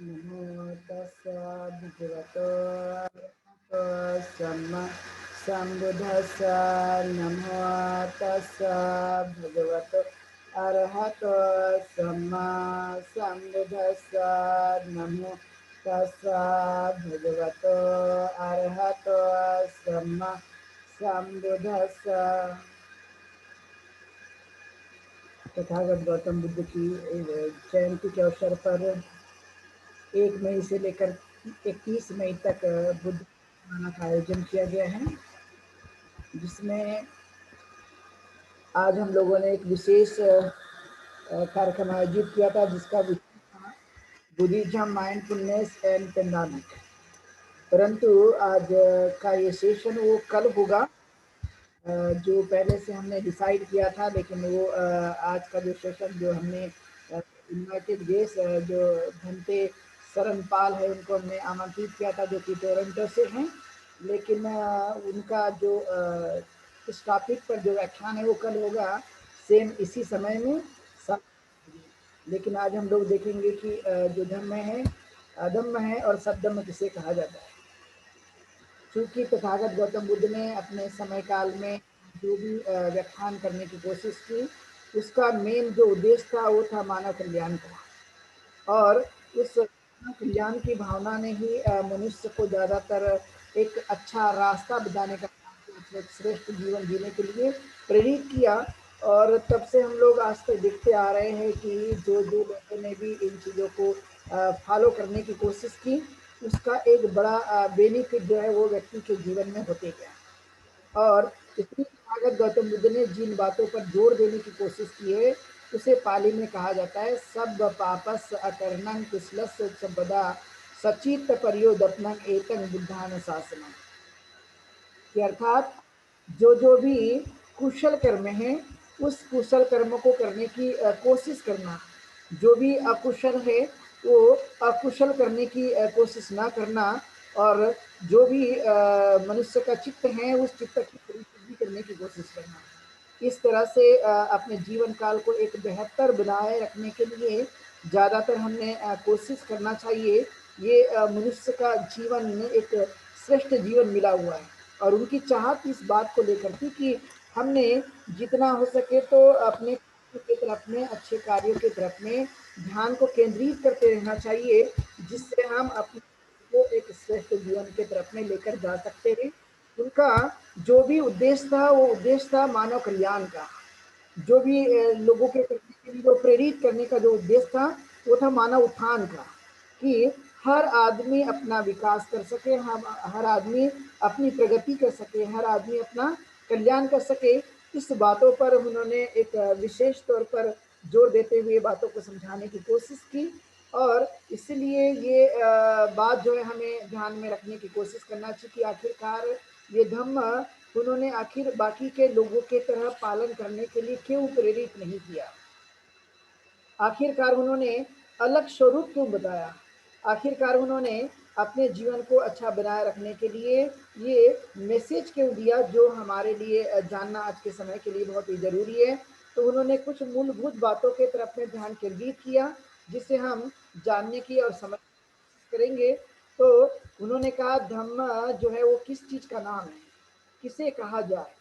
नमो तस्सा भगवतो अरहतो सम्मा सम्बुद्धस्सा नमो तस्सा भगवतो अरहतो सम्मा सम्बुद्धस्सा नमो तस्सा भगवतो अरहतो सम्मा सम्बुद्धस्सा। तथागत गौतम बुद्ध की जयंती के अवसर पर 1 मई से लेकर 31 मई तक बुद्ध पूर्णिमा का आयोजन किया गया है, जिसमें आज हम लोगों ने एक विशेष कार्यक्रम आयोजित किया था, जिसका विषय था बुद्धिज्म, माइंडफुलनेस एंड पेंडेमिक। परंतु आज का ये सेशन वो कल होगा, जो पहले से हमने डिसाइड किया था, लेकिन वो आज का जो सेशन जो हमने इन्वाइटेड गेस्ट जो भंते शरणपाल है उनको हमने आमंत्रित किया था, जो कि टोरंटो से हैं, लेकिन उनका जो इस टॉपिक पर जो व्याख्यान है वो कल होगा सेम इसी समय में। लेकिन आज हम लोग देखेंगे कि जो धम्म है अधम्म है और सद्धम्म किसे कहा जाता है। क्योंकि तथागत गौतम बुद्ध ने अपने समय काल में जो भी व्याख्यान करने की कोशिश की, उसका मेन जो उद्देश्य था वो था मानव कल्याण का, और उस मानव कल्याण की भावना ने ही मनुष्य को ज़्यादातर एक अच्छा रास्ता बताने का, एक श्रेष्ठ जीवन जीने के लिए प्रेरित किया। और तब से हम लोग आज तक देखते आ रहे हैं कि जो जो लोगों ने भी इन चीज़ों को फॉलो करने की कोशिश की, उसका एक बड़ा बेनिफिट जो है वो व्यक्ति के जीवन में होते गया। और इतनी तथागत गौतम बुद्ध ने जिन बातों पर जोर देने की कोशिश की है, उसे पाली में कहा जाता है सब पापस अकर्णं कुशलस्य संपदा सचित परियोदपनं एतं बुद्धानुशासनम्। कि अर्थात जो भी कुशल कर्म है, उस कुशल कर्म को करने की कोशिश करना, जो भी अकुशल है वो अकुशल करने की कोशिश ना करना, और जो भी मनुष्य का चित्त है उस चित्त की परिशुद्धि करने की कोशिश करना। इस तरह से अपने जीवन काल को एक बेहतर बनाए रखने के लिए ज़्यादातर हमने कोशिश करना चाहिए। ये मनुष्य का जीवन में एक श्रेष्ठ जीवन मिला हुआ है, और उनकी चाहत इस बात को लेकर थी कि हमने जितना हो सके तो अपने के तरफ में, अच्छे कार्यों की तरफ में ध्यान को केंद्रित करते रहना चाहिए, जिससे हम अपने को एक श्रेष्ठ जीवन की तरफ में लेकर जा सकते हैं। उनका जो भी उद्देश्य था वो उद्देश्य था मानव कल्याण का। जो भी लोगों के करने के लिए जो प्रेरित करने का जो उद्देश्य था वो था मानव उत्थान का, कि हर आदमी अपना विकास कर सके, हम हर आदमी अपनी प्रगति कर सके, हर आदमी अपना कल्याण कर सके। इस बातों पर उन्होंने एक विशेष तौर पर जोर देते हुए बातों को समझाने की कोशिश की, और इसलिए ये बात जो है हमें ध्यान में रखने की कोशिश करना चाहिए कि आखिरकार ये धम्म उन्होंने आखिर बाकी के लोगों के तरह पालन करने के लिए क्यों प्रेरित नहीं किया। आखिरकार उन्होंने अलग स्वरूप क्यों बताया। आखिरकार उन्होंने अपने जीवन को अच्छा बनाए रखने के लिए ये मैसेज क्यों दिया, जो हमारे लिए जानना आज के समय के लिए बहुत ही ज़रूरी है। तो उन्होंने कुछ मूलभूत बातों के तरफ में ध्यान केंद्रित किया, जिसे हम जानने की और समझ करेंगे। तो उन्होंने कहा धम्म जो है वो किस चीज़ का नाम है, किसे कहा जाए।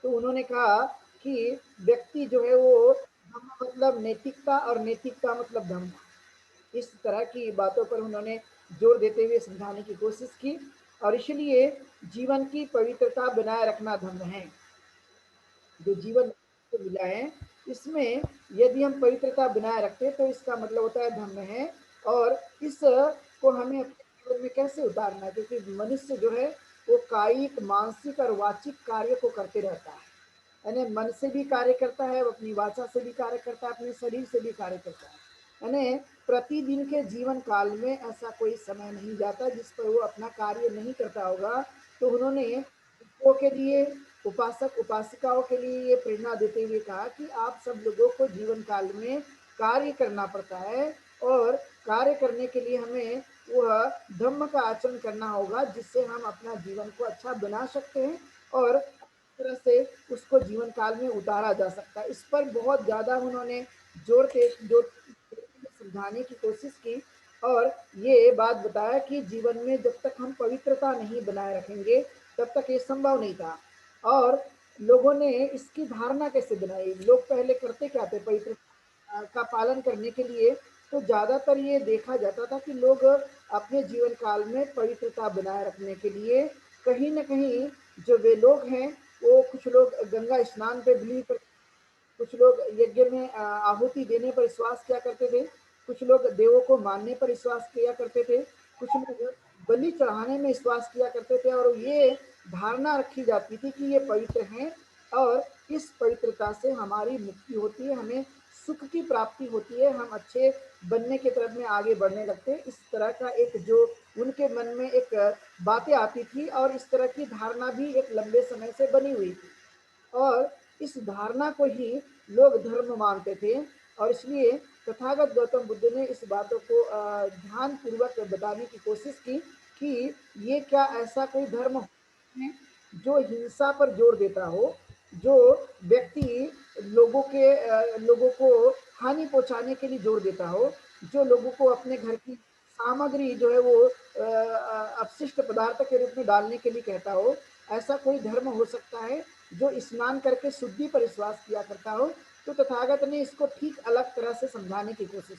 तो उन्होंने कहा कि व्यक्ति जो है वो धम्म मतलब नैतिकता, और नैतिकता मतलब धम्म। इस तरह की बातों पर उन्होंने जोर देते हुए समझाने की कोशिश की, और इसलिए जीवन की पवित्रता बनाए रखना धर्म है। जो जीवन को मिला है, इसमें यदि हम पवित्रता बनाए रखते हैं तो इसका मतलब होता है धर्म है। और इस को हमें अपने जीवन में कैसे उतारना है, क्योंकि मनुष्य जो है वो कायिक, मानसिक और वाचिक कार्य को करते रहता है। यानी मन से भी कार्य करता है, अपनी वाचा से भी कार्य करता है, अपने शरीर से भी कार्य करता है। यानी प्रतिदिन के जीवन काल में ऐसा कोई समय नहीं जाता जिस पर वो अपना कार्य नहीं करता होगा। तो उन्होंने दूसरों के लिए, उपासक उपासिकाओं के लिए ये प्रेरणा देते हुए कहा कि आप सब लोगों को जीवन काल में कार्य करना पड़ता है, और कार्य करने के लिए हमें वह धर्म का आचरण करना होगा, जिससे हम अपना जीवन को अच्छा बना सकते हैं, और तरह से उसको जीवन काल में उतारा जा सकता है। इस पर बहुत ज़्यादा उन्होंने जोर समझाने की कोशिश की, और ये बात बताया कि जीवन में जब तक हम पवित्रता नहीं बनाए रखेंगे, तब तक ये संभव नहीं था। और लोगों ने इसकी धारणा कैसे बनाई? लोग पहले करते क्या थे पवित्रता का पालन करने के लिए? तो ज़्यादातर ये देखा जाता था कि लोग अपने जीवन काल में पवित्रता बनाए रखने के लिए कहीं न कहीं जो वे लोग हैं, वो कुछ लोग गंगा स्नान पे बिलीव करते, कुछ लोग यज्ञ में आहुति देने पर विश्वास किया करते थे, कुछ लोग देवों को मानने पर विश्वास किया करते थे, कुछ लोग बलि चढ़ाने में विश्वास किया करते थे और ये धारणा रखी जाती थी कि ये पवित्र हैं और इस पवित्रता से हमारी मुक्ति होती है, हमें सुख की प्राप्ति होती है, हम अच्छे बनने की तरफ में आगे बढ़ने लगते हैं। इस तरह का एक जो उनके मन में एक बातें आती थी और इस तरह की धारणा भी एक लंबे समय से बनी हुई थी। और इस धारणा को ही लोग धर्म मानते थे और इसलिए तथागत गौतम बुद्ध ने इस बातों को ध्यानपूर्वक बताने की कोशिश की कि ये क्या ऐसा कोई धर्म है जो हिंसा पर जोर देता हो, जो व्यक्ति लोगों को हानि पहुंचाने के लिए जोर देता हो, जो लोगों को अपने घर की सामग्री जो है वो अपशिष्ट पदार्थ के रूप में डालने के लिए कहता हो, ऐसा कोई धर्म हो सकता है जो स्नान करके शुद्धि पर विश्वास किया करता हो? तो तथागत ने इसको ठीक अलग तरह से समझाने की कोशिश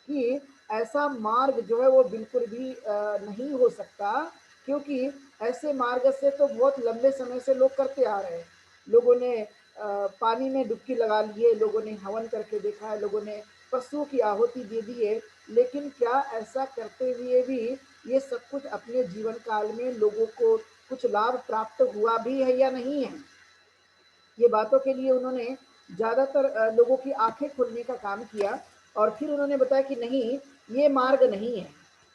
की कि ऐसा मार्ग जो है वो बिल्कुल भी नहीं हो सकता, क्योंकि ऐसे मार्ग से तो बहुत लंबे समय से लोग करते आ रहे हैं। लोगों ने पानी में डुबकी लगा ली है, लोगों ने हवन करके देखा है, लोगों ने पशुओं की आहुति दे दी है, लेकिन क्या ऐसा करते हुए भी ये सब कुछ अपने जीवन काल में लोगों को कुछ लाभ प्राप्त हुआ भी है या नहीं है? ये बातों के लिए उन्होंने ज़्यादातर लोगों की आंखें खोलने का काम किया और फिर उन्होंने बताया कि नहीं, ये मार्ग नहीं है।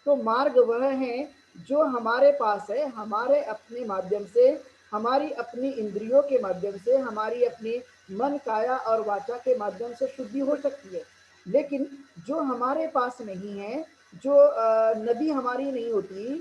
तो मार्ग वह है जो हमारे पास है, हमारे अपने माध्यम से, हमारी अपनी इंद्रियों के माध्यम से, हमारी अपनी मन, काया और वाचा के माध्यम से शुद्धि हो सकती है। लेकिन जो हमारे पास नहीं है, जो नदी हमारी नहीं होती,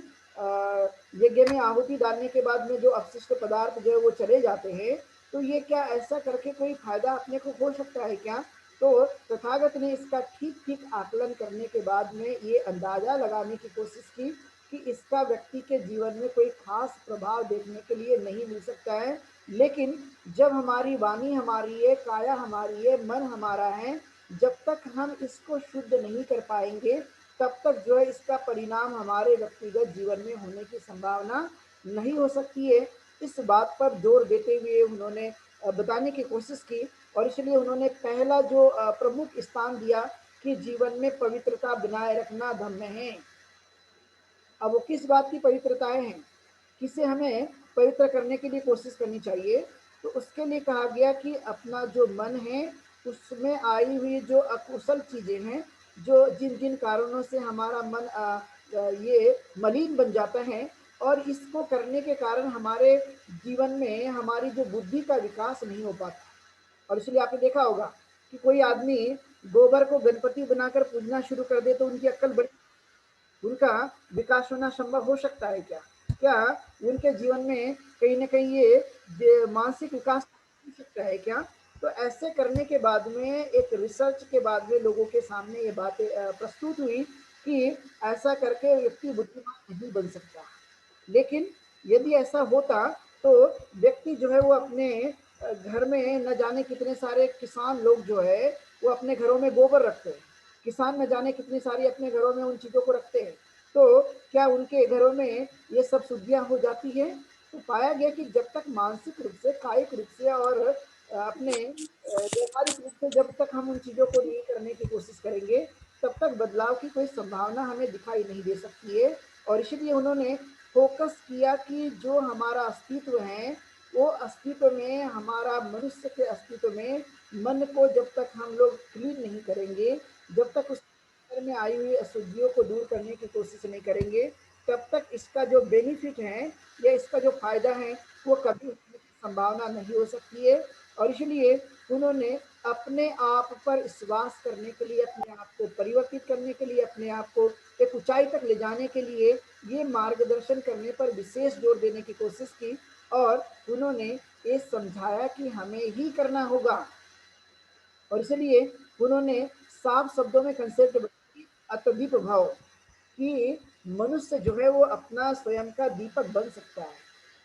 यज्ञ में आहुति डालने के बाद में जो अपशिष्ट पदार्थ जो है वो चले जाते हैं, तो ये क्या ऐसा करके कोई फायदा अपने को हो सकता है क्या? तो तथागत ने इसका ठीक-ठीक आकलन करने के बाद में ये अंदाजा लगाने की कोशिश की कि इसका व्यक्ति के जीवन में कोई खास प्रभाव देखने के लिए नहीं मिल सकता है। लेकिन जब हमारी वाणी हमारी है, काया हमारी है, मन हमारा है, जब तक हम इसको शुद्ध नहीं कर पाएँगे, तब तक जो है इसका परिणाम हमारे व्यक्तिगत जीवन में होने की संभावना नहीं हो सकती है। इस बात पर जोर देते हुए उन्होंने बताने की कोशिश की और इसलिए उन्होंने पहला जो प्रमुख स्थान दिया कि जीवन में पवित्रता बनाए रखना धर्म है। अब वो किस बात की पवित्रताएं हैं, किसे हमें पवित्र करने के लिए कोशिश करनी चाहिए? तो उसके लिए कहा गया कि अपना जो मन है, उसमें आई हुई जो अकुशल चीज़ें हैं, जो जिन-जिन कारणों से हमारा मन ये मलिन बन जाता है और इसको करने के कारण हमारे जीवन में हमारी जो बुद्धि का विकास नहीं हो पाता। और इसलिए आपने देखा होगा कि कोई आदमी गोबर को गणपति बनाकर पूजना शुरू कर दे तो उनकी अक्ल बड़ी, उनका विकास होना संभव हो सकता है क्या? क्या उनके जीवन में कहीं न कहीं ये मानसिक विकास हो सकता है क्या? तो ऐसे करने के बाद में एक रिसर्च के बाद में लोगों के सामने ये बातें प्रस्तुत हुई कि ऐसा करके व्यक्ति बुद्धिमान नहीं बन सकता। लेकिन यदि ऐसा होता तो व्यक्ति जो है वो अपने घर में न जाने कितने सारे किसान लोग जो है वो अपने घरों में गोबर रखते हैं। किसान न जाने कितनी सारी अपने घरों में उन चीज़ों को रखते हैं। तो क्या उनके घरों में ये सब शुद्धियाँ हो जाती हैं? तो पाया गया कि जब तक मानसिक रूप से, कायिक रूप से और अपने व्यावहारिक रूप से जब तक हम उन चीज़ों को नहीं करने की कोशिश करेंगे, तब तक बदलाव की कोई संभावना हमें दिखाई नहीं दे सकती है। और इसीलिए उन्होंने फ़ोकस किया कि जो हमारा अस्तित्व है, वो अस्तित्व में हमारा मनुष्य के अस्तित्व में मन को जब तक हम लोग क्लीन नहीं करेंगे, जब तक उस अंदर में आई हुई अशुद्धियों को दूर करने की कोशिश नहीं करेंगे, तब तक इसका जो बेनिफिट है या इसका जो फ़ायदा है, वो कभी होने की संभावना नहीं हो सकती है। और इसलिए उन्होंने अपने आप पर विश्वास करने के लिए, अपने आप को परिवर्तित करने के लिए, अपने आप को एक ऊँचाई तक ले जाने के लिए ये मार्गदर्शन करने पर विशेष जोर देने की कोशिश की और उन्होंने ये समझाया कि हमें ही करना होगा। और इसलिए उन्होंने साफ शब्दों में कंसेप्ट बताई, अतद्वीप भाव। कि मनुष्य जो है वो अपना स्वयं का दीपक बन सकता है,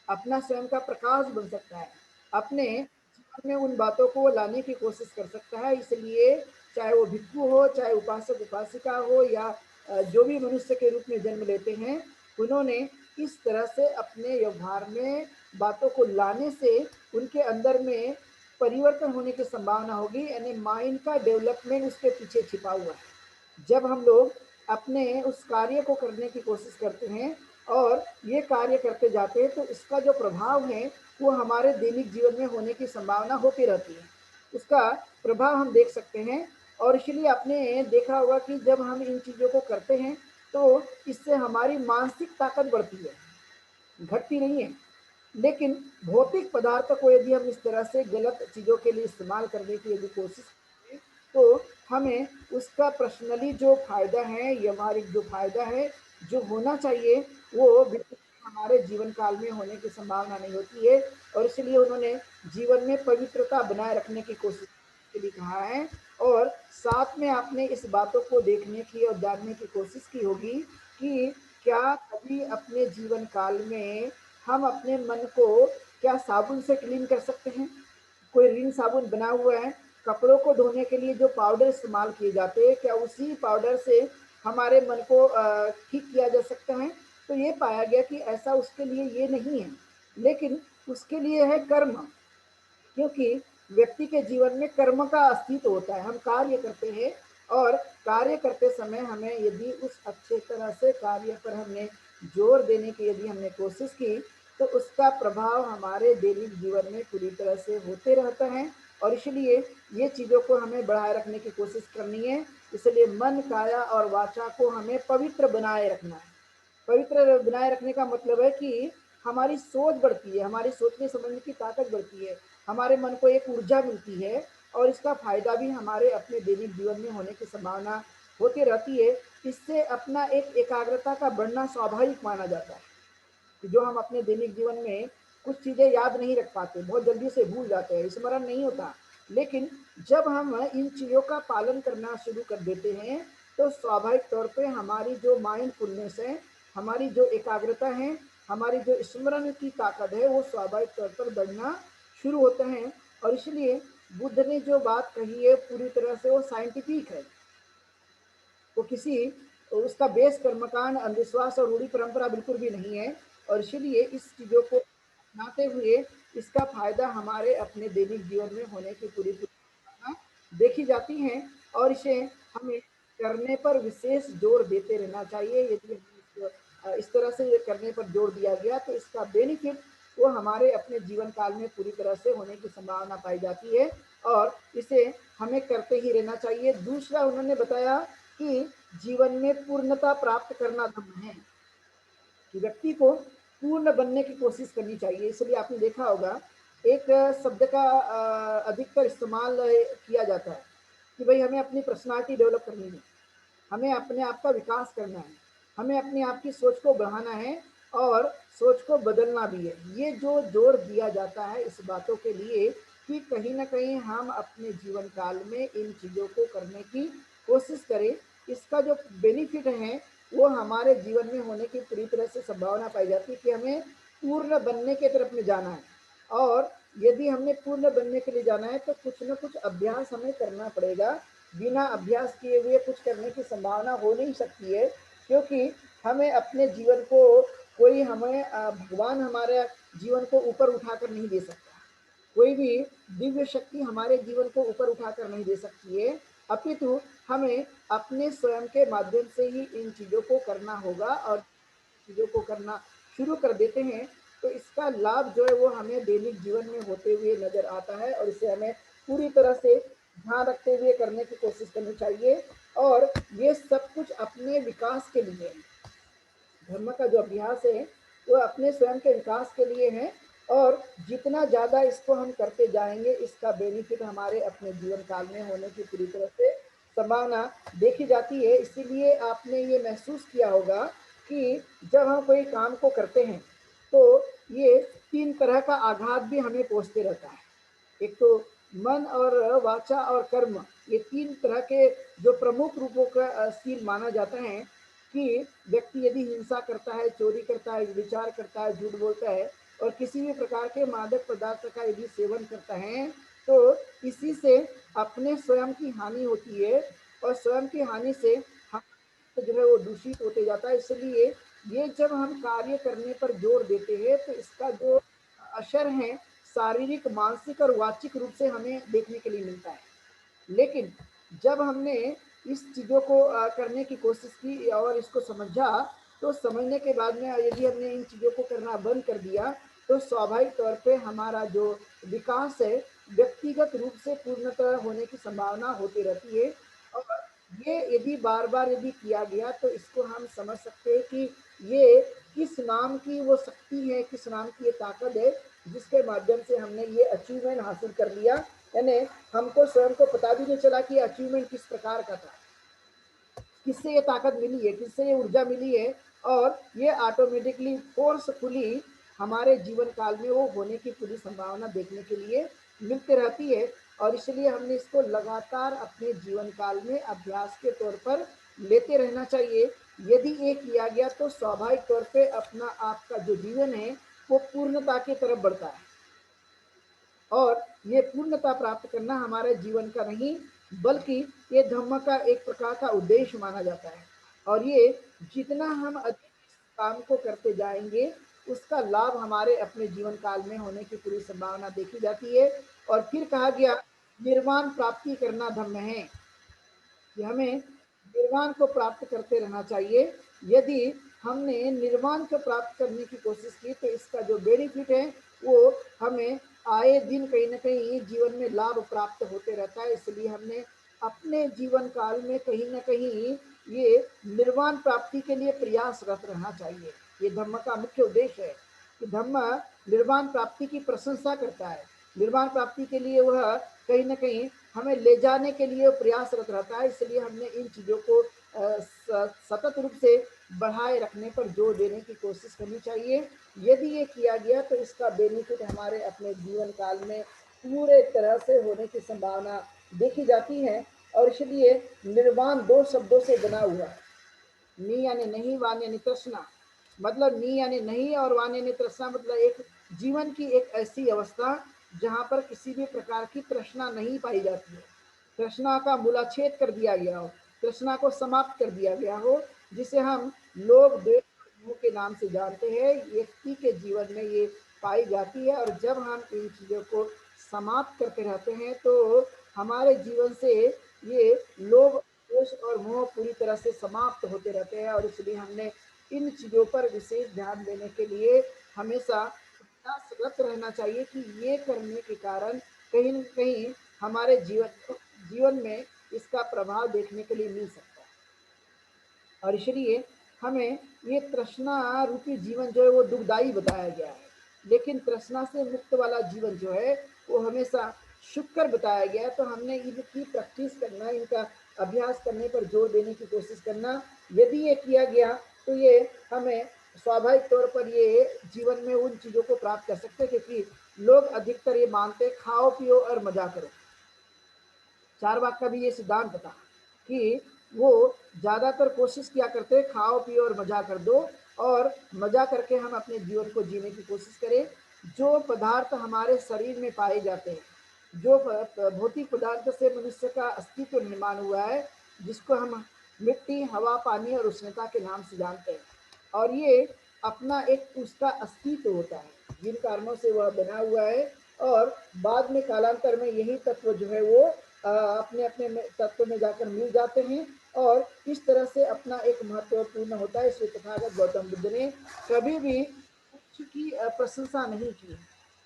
अपना स्वयं का प्रकाश बन सकता है, अपने जीवन में उन बातों को लाने की कोशिश कर सकता है। इसलिए चाहे वो भिक्षु हो, चाहे उपासक उपासिका हो, या जो भी मनुष्य के रूप में जन्म लेते हैं, उन्होंने इस तरह से अपने व्यवहार में बातों को लाने से उनके अंदर में परिवर्तन होने की संभावना होगी, यानी माइंड का डेवलपमेंट उसके पीछे छिपा हुआ है। जब हम लोग अपने उस कार्य को करने की कोशिश करते हैं और ये कार्य करते जाते हैं, तो इसका जो प्रभाव है वो हमारे दैनिक जीवन में होने की संभावना होती रहती है। उसका प्रभाव हम देख सकते हैं, और इसीलिए आपने देखा होगा कि जब हम इन चीज़ों को करते हैं तो इससे हमारी मानसिक ताकत बढ़ती है, घटती नहीं है। लेकिन भौतिक पदार्थों को यदि हम इस तरह से गलत चीज़ों के लिए इस्तेमाल करने की यदि कोशिश करें, तो हमें उसका पर्सनली जो फ़ायदा है, व्यावहारिक जो फ़ायदा है, जो होना चाहिए, वो बिल्कुल हमारे जीवन काल में होने की संभावना नहीं होती है। और इसलिए उन्होंने जीवन में पवित्रता बनाए रखने की कोशिश के लिए कहा है। और साथ में आपने इस बातों को देखने की और जानने की कोशिश की होगी कि क्या कभी अपने जीवन काल में हम अपने मन को क्या साबुन से क्लीन कर सकते हैं? कोई रिन साबुन बना हुआ है, कपड़ों को धोने के लिए जो पाउडर इस्तेमाल किए जाते हैं, क्या उसी पाउडर से हमारे मन को ठीक किया जा सकता है? तो ये पाया गया कि ऐसा उसके लिए ये नहीं है, लेकिन उसके लिए है कर्म। क्योंकि व्यक्ति के जीवन में कर्म का अस्तित्व होता है, हम कार्य करते हैं, और कार्य करते समय हमें यदि उस अच्छे तरह से कार्य पर हमने जोर देने की यदि हमने कोशिश की, तो उसका प्रभाव हमारे दैनिक जीवन में पूरी तरह से होते रहता है। और इसलिए ये चीज़ों को हमें बढ़ाए रखने की कोशिश करनी है। इसलिए मन, काया और वाचा को हमें पवित्र बनाए रखना है। पवित्र बनाए रखने का मतलब है कि हमारी सोच बढ़ती है, हमारी सोचने समझने की ताकत बढ़ती है, हमारे मन को एक ऊर्जा मिलती है, और इसका फायदा भी हमारे अपने दैनिक जीवन में होने की संभावना होती रहती है। इससे अपना एक एकाग्रता का बढ़ना स्वाभाविक माना जाता है, कि जो हम अपने दैनिक जीवन में कुछ चीज़ें याद नहीं रख पाते, बहुत जल्दी से भूल जाते हैं, स्मरण नहीं होता। लेकिन जब हम इन चीज़ों का पालन करना शुरू कर देते हैं, तो स्वाभाविक तौर पे हमारी जो माइंडफुलनेस है, हमारी जो एकाग्रता है, हमारी जो स्मरण की ताकत है, वो स्वाभाविक तौर पर बढ़ना शुरू होता है। और इसलिए बुद्ध ने जो बात कही है पूरी तरह से वो साइंटिफिक है, वो किसी उसका बेस कर्मकांड, अंधविश्वास और रूढ़ी परंपरा बिल्कुल भी नहीं है। और इसीलिए इस चीज़ों को अपनाते हुए इसका फायदा हमारे अपने दैनिक जीवन में होने की पूरी संभावना देखी जाती है। और इसे हमें करने पर विशेष जोर देते रहना चाहिए। यदि इस तरह से ये करने पर जोर दिया गया, तो इसका बेनिफिट वो हमारे अपने जीवन काल में पूरी तरह से होने की संभावना पाई जाती है, और इसे हमें करते ही रहना चाहिए। दूसरा उन्होंने बताया कि जीवन में पूर्णता प्राप्त करना धर्म है, कि व्यक्ति को पूर्ण बनने की कोशिश करनी चाहिए। इसलिए आपने देखा होगा एक शब्द का अधिकतर इस्तेमाल किया जाता है कि भाई हमें अपनी पर्सनालिटी डेवलप करनी है, हमें अपने आप का विकास करना है, हमें अपने आप की सोच को बढ़ाना है, और सोच को बदलना भी है। ये जो जोर दिया जाता है इस बातों के लिए कि कहीं न कहीं हम अपने जीवन काल में इन चीज़ों को करने की कोशिश करें, इसका जो बेनिफिट है वो हमारे जीवन में होने की पूरी तरह से संभावना पाई जाती है कि हमें पूर्ण बनने की तरफ में जाना है। और यदि हमने पूर्ण बनने के लिए जाना है, तो कुछ न कुछ अभ्यास हमें करना पड़ेगा। बिना अभ्यास किए हुए कुछ करने की संभावना हो नहीं सकती है, क्योंकि हमें अपने जीवन को कोई हमें भगवान हमारे जीवन को ऊपर उठाकर नहीं दे सकता। कोई भी दिव्य शक्ति हमारे जीवन को ऊपर उठाकर नहीं दे सकती है, अपितु हमें अपने स्वयं के माध्यम से ही इन चीज़ों को करना होगा। और चीज़ों को करना शुरू कर देते हैं, तो इसका लाभ जो है वो हमें दैनिक जीवन में होते हुए नज़र आता है, और इसे हमें पूरी तरह से ध्यान रखते हुए करने की कोशिश करनी चाहिए। और ये सब कुछ अपने विकास के लिए है। धर्म का जो अभ्यास है वो अपने स्वयं के विकास के लिए है, और जितना ज़्यादा इसको हम करते जाएंगे, इसका बेनिफिट हमारे अपने जीवन काल में होने की पूरी तरह से संभावना देखी जाती है। इसीलिए आपने ये महसूस किया होगा कि जब हम कोई काम को करते हैं, तो ये तीन तरह का आघात भी हमें पहुंचते रहता है। एक तो मन और वाचा और कर्म, ये तीन तरह के जो प्रमुख रूपों का सील माना जाता है। कि व्यक्ति यदि हिंसा करता है, चोरी करता है, विचार करता है, झूठ बोलता है और किसी भी प्रकार के मादक पदार्थ का यदि सेवन करता है, तो इसी से अपने स्वयं की हानि होती है और स्वयं की हानि से हम जो है वो दूषित होते जाता है। इसलिए ये जब हम कार्य करने पर जोर देते हैं, तो इसका जो असर है शारीरिक, मानसिक और वाचिक रूप से हमें देखने के लिए मिलता है। लेकिन जब हमने इस चीज़ों को करने की कोशिश की और इसको समझा, तो समझने के बाद में यदि हमने इन चीज़ों को करना बंद कर दिया, तो स्वाभाविक तौर पे हमारा जो विकास है, व्यक्तिगत रूप से पूर्णतः होने की संभावना होती रहती है। और ये यदि बार-बार यदि किया गया, तो इसको हम समझ सकते हैं कि ये किस नाम की वो शक्ति है, किस नाम की ये ताकत है, जिसके माध्यम से हमने ये अचीवमेंट हासिल कर लिया। यानी हमको स्वयं को पता भी नहीं चला कि अचीवमेंट किस प्रकार का था, किससे ये ताकत मिली है, किससे ये ऊर्जा मिली है और ये ऑटोमेटिकली फोर्सफुली हमारे जीवन काल में वो होने की पूरी संभावना देखने के लिए मिलती रहती है। और इसलिए हमने इसको लगातार अपने जीवन काल में अभ्यास के तौर पर लेते रहना चाहिए। यदि ये किया गया तो स्वाभाविक तौर पे अपना आपका जो जीवन है वो पूर्णता की तरफ बढ़ता है और ये पूर्णता प्राप्त करना हमारे जीवन का नहीं, बल्कि ये धम्म का एक प्रकार का उद्देश्य माना जाता है। और ये जितना हम अधिक इस काम को करते जाएंगे, उसका लाभ हमारे अपने जीवन काल में होने की पूरी संभावना देखी जाती है। और फिर कहा गया, निर्वाण प्राप्ति करना धम्म है कि हमें निर्वाण को प्राप्त करते रहना चाहिए। यदि हमने निर्वाण को प्राप्त करने की कोशिश की, तो इसका जो बेनिफिट है वो हमें आए दिन कहीं ना कहीं जीवन में लाभ प्राप्त होते रहता है। इसलिए हमने अपने जीवन काल में कहीं ना कहीं ये निर्वाण प्राप्ति के लिए प्रयासरत रहना चाहिए। ये धम्म का मुख्य उद्देश्य है कि धम्म निर्वाण प्राप्ति की प्रशंसा करता है। निर्वाण प्राप्ति के लिए वह कहीं ना कहीं हमें ले जाने के लिए प्रयासरत रहता है। इसलिए हमने इन चीज़ों को सतत रूप से बढ़ाए रखने पर जोर देने की कोशिश करनी चाहिए। यदि ये किया गया तो इसका बेनिफिट हमारे अपने जीवन काल में पूरे तरह से होने की संभावना देखी जाती है। और इसलिए निर्वाण दो शब्दों से बना हुआ है, नी यानी नहीं, वान यानी तृष्णा। मतलब नी यानी नहीं और वान यानी तृष्णा, मतलब एक जीवन की एक ऐसी अवस्था जहाँ पर किसी भी प्रकार की तृष्णा नहीं पाई जाती है, तृष्णा का मूलाच्छेद कर दिया गया हो, तृष्णा को समाप्त कर दिया गया हो, जिसे हम लोग द्वेष के नाम से जानते हैं। व्यक्ति के जीवन में ये पाई जाती है और जब हम इन चीज़ों को समाप्त करते रहते हैं, तो हमारे जीवन से ये लोभ, दोष और मोह पूरी तरह से समाप्त होते रहते हैं। और इसलिए हमने इन चीज़ों पर विशेष ध्यान देने के लिए हमेशा प्रयासरत रहना चाहिए कि ये करने के कारण कहीं न कहीं हमारे जीवन में इसका प्रभाव देखने के लिए मिल सकता है। और इसलिए हमें ये तृष्णा रूपी जीवन जो है वो दुखदाई बताया गया है, लेकिन तृष्णा से मुक्त वाला जीवन जो है वो हमेशा सुखकर बताया गया है। तो हमने इनकी प्रैक्टिस करना, इनका अभ्यास करने पर जोर देने की कोशिश करना। यदि ये किया गया तो ये हमें स्वाभाविक तौर पर ये जीवन में उन चीज़ों को प्राप्त कर सकते हैं, क्योंकि लोग अधिकतर ये मानते हैं खाओ पियो और मजा करो। चारवाक का भी ये सिद्धांत था कि वो ज़्यादातर कोशिश किया करते हैं खाओ पियो और मजा कर दो, और मजा करके हम अपने जीवन को जीने की कोशिश करें। जो पदार्थ हमारे शरीर में पाए जाते हैं, जो भौतिक पदार्थ से मनुष्य का अस्तित्व निर्माण हुआ है, जिसको हम मिट्टी, हवा, पानी और उष्णता के नाम से जानते हैं, और ये अपना एक उसका अस्तित्व होता है जिन कारणों से वह बना हुआ है। और बाद में कालांतर में यही तत्व जो है वो अपने अपने तत्व में जाकर मिल जाते हैं और इस तरह से अपना एक महत्वपूर्ण होता है। इसलिए तथागत गौतम बुद्ध ने कभी भी मोक्ष की प्रशंसा नहीं की,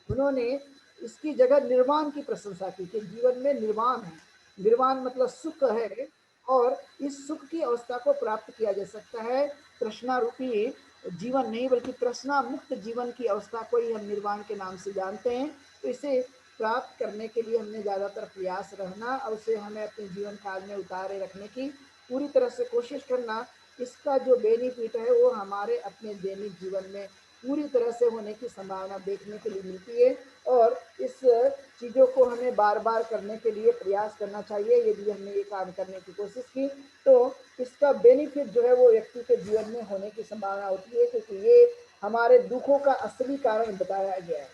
उन्होंने इसकी जगह निर्वाण की प्रशंसा की कि जीवन में निर्वाण है। निर्वाण मतलब सुख है, और इस सुख की अवस्था को प्राप्त किया जा सकता है तृष्णा रूपी जीवन नहीं, बल्कि तृष्णा मुक्त जीवन की अवस्था को ही हम निर्वाण के नाम से जानते हैं। तो इसे प्राप्त करने के लिए हमने ज़्यादातर प्रयास रहना और उसे हमें अपने जीवन काल में उतारे रखने की पूरी तरह से कोशिश करना। इसका जो बेनिफिट है वो हमारे अपने दैनिक जीवन में पूरी तरह से होने की संभावना देखने के लिए मिलती है। और इस चीज़ों को हमें बार बार करने के लिए प्रयास करना चाहिए। यदि हमने ये काम करने की कोशिश की तो इसका बेनिफिट जो है वो व्यक्ति के जीवन में होने की संभावना होती है, क्योंकि ये हमारे दुखों का असली कारण बताया गया है।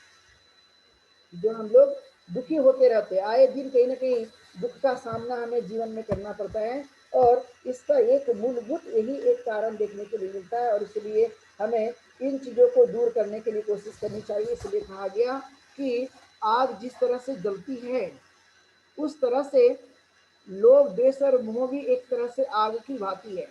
जो हम लोग दुखी होते रहते हैं, आए दिन कहीं ना कहीं दुख का सामना हमें जीवन में करना पड़ता है, और इसका एक मूलभूत यही एक कारण देखने के लिए मिलता है। और इसलिए हमें इन चीज़ों को दूर करने के लिए कोशिश करनी चाहिए। इसलिए कहा गया कि आग जिस तरह से जलती है, उस तरह से लोभ, द्वेष और मोह भी एक तरह से आग की भांति है।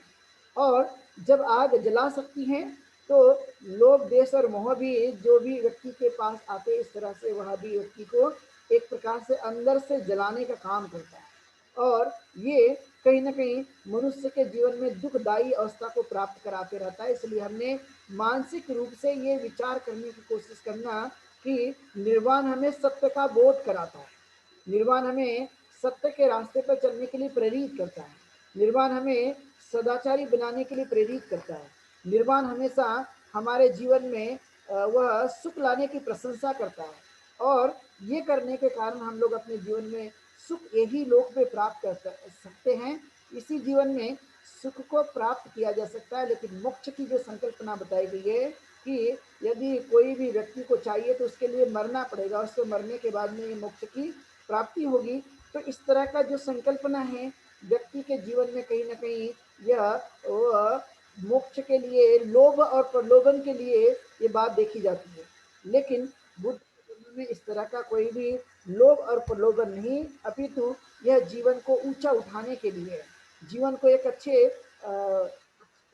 और जब आग जला सकती है तो लोभ, द्वेष और मोह भी जो भी व्यक्ति के पास आते हैं, इस तरह से वह भी व्यक्ति को एक प्रकार से अंदर से जलाने का काम करता है। और ये कहीं ना कहीं मनुष्य के जीवन में दुखदायी अवस्था को प्राप्त कराते रहता है। इसलिए हमने मानसिक रूप से ये विचार करने की कोशिश करना कि निर्वाण हमें सत्य का बोध कराता है। निर्वाण हमें सत्य के रास्ते पर चलने के लिए प्रेरित करता है। निर्वाण हमें सदाचारी बनाने के लिए प्रेरित करता है। निर्वाण हमेशा हमारे जीवन में वह सुख लाने की प्रशंसा करता है। और ये करने के कारण हम लोग अपने जीवन में सुख यही लोक में प्राप्त कर सकते हैं। इसी जीवन में सुख को प्राप्त किया जा सकता है। लेकिन मोक्ष की जो संकल्पना बताई गई है कि यदि कोई भी व्यक्ति को चाहिए तो उसके लिए मरना पड़ेगा, उसके मरने के बाद में ये मोक्ष की प्राप्ति होगी। तो इस तरह का जो संकल्पना है व्यक्ति के जीवन में कहीं ना कहीं यह मोक्ष के लिए लोभ और प्रलोभन के लिए ये बात देखी जाती है। लेकिन बुद्ध के धर्म में इस तरह का कोई भी लोभ और प्रलोभन नहीं, अपितु यह जीवन को ऊंचा उठाने के लिए, जीवन को एक अच्छे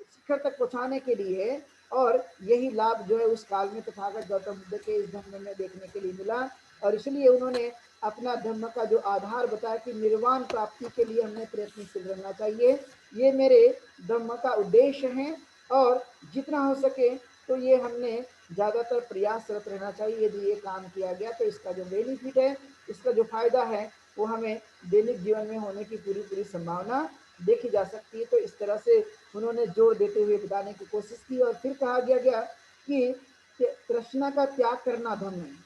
शिखर तक पहुंचाने के लिए। और यही लाभ जो है उस काल में तथागत गौतम बुद्ध के इस धर्म में देखने के लिए मिला। और इसलिए उन्होंने अपना धर्म का जो आधार बताया कि निर्वाण प्राप्ति के लिए हमें प्रयत्नशील रहना चाहिए, ये मेरे धर्म का उद्देश्य है। और जितना हो सके तो ये हमने ज़्यादातर प्रयासरत रहना चाहिए। यदि ये काम किया गया तो इसका जो बेनिफिट है, इसका जो फायदा है, वो हमें दैनिक जीवन में होने की पूरी पूरी संभावना देखी जा सकती है। तो इस तरह से उन्होंने जोर देते हुए बताने की कोशिश की। और फिर कहा गया कि तृष्णा का त्याग करना धर्म है।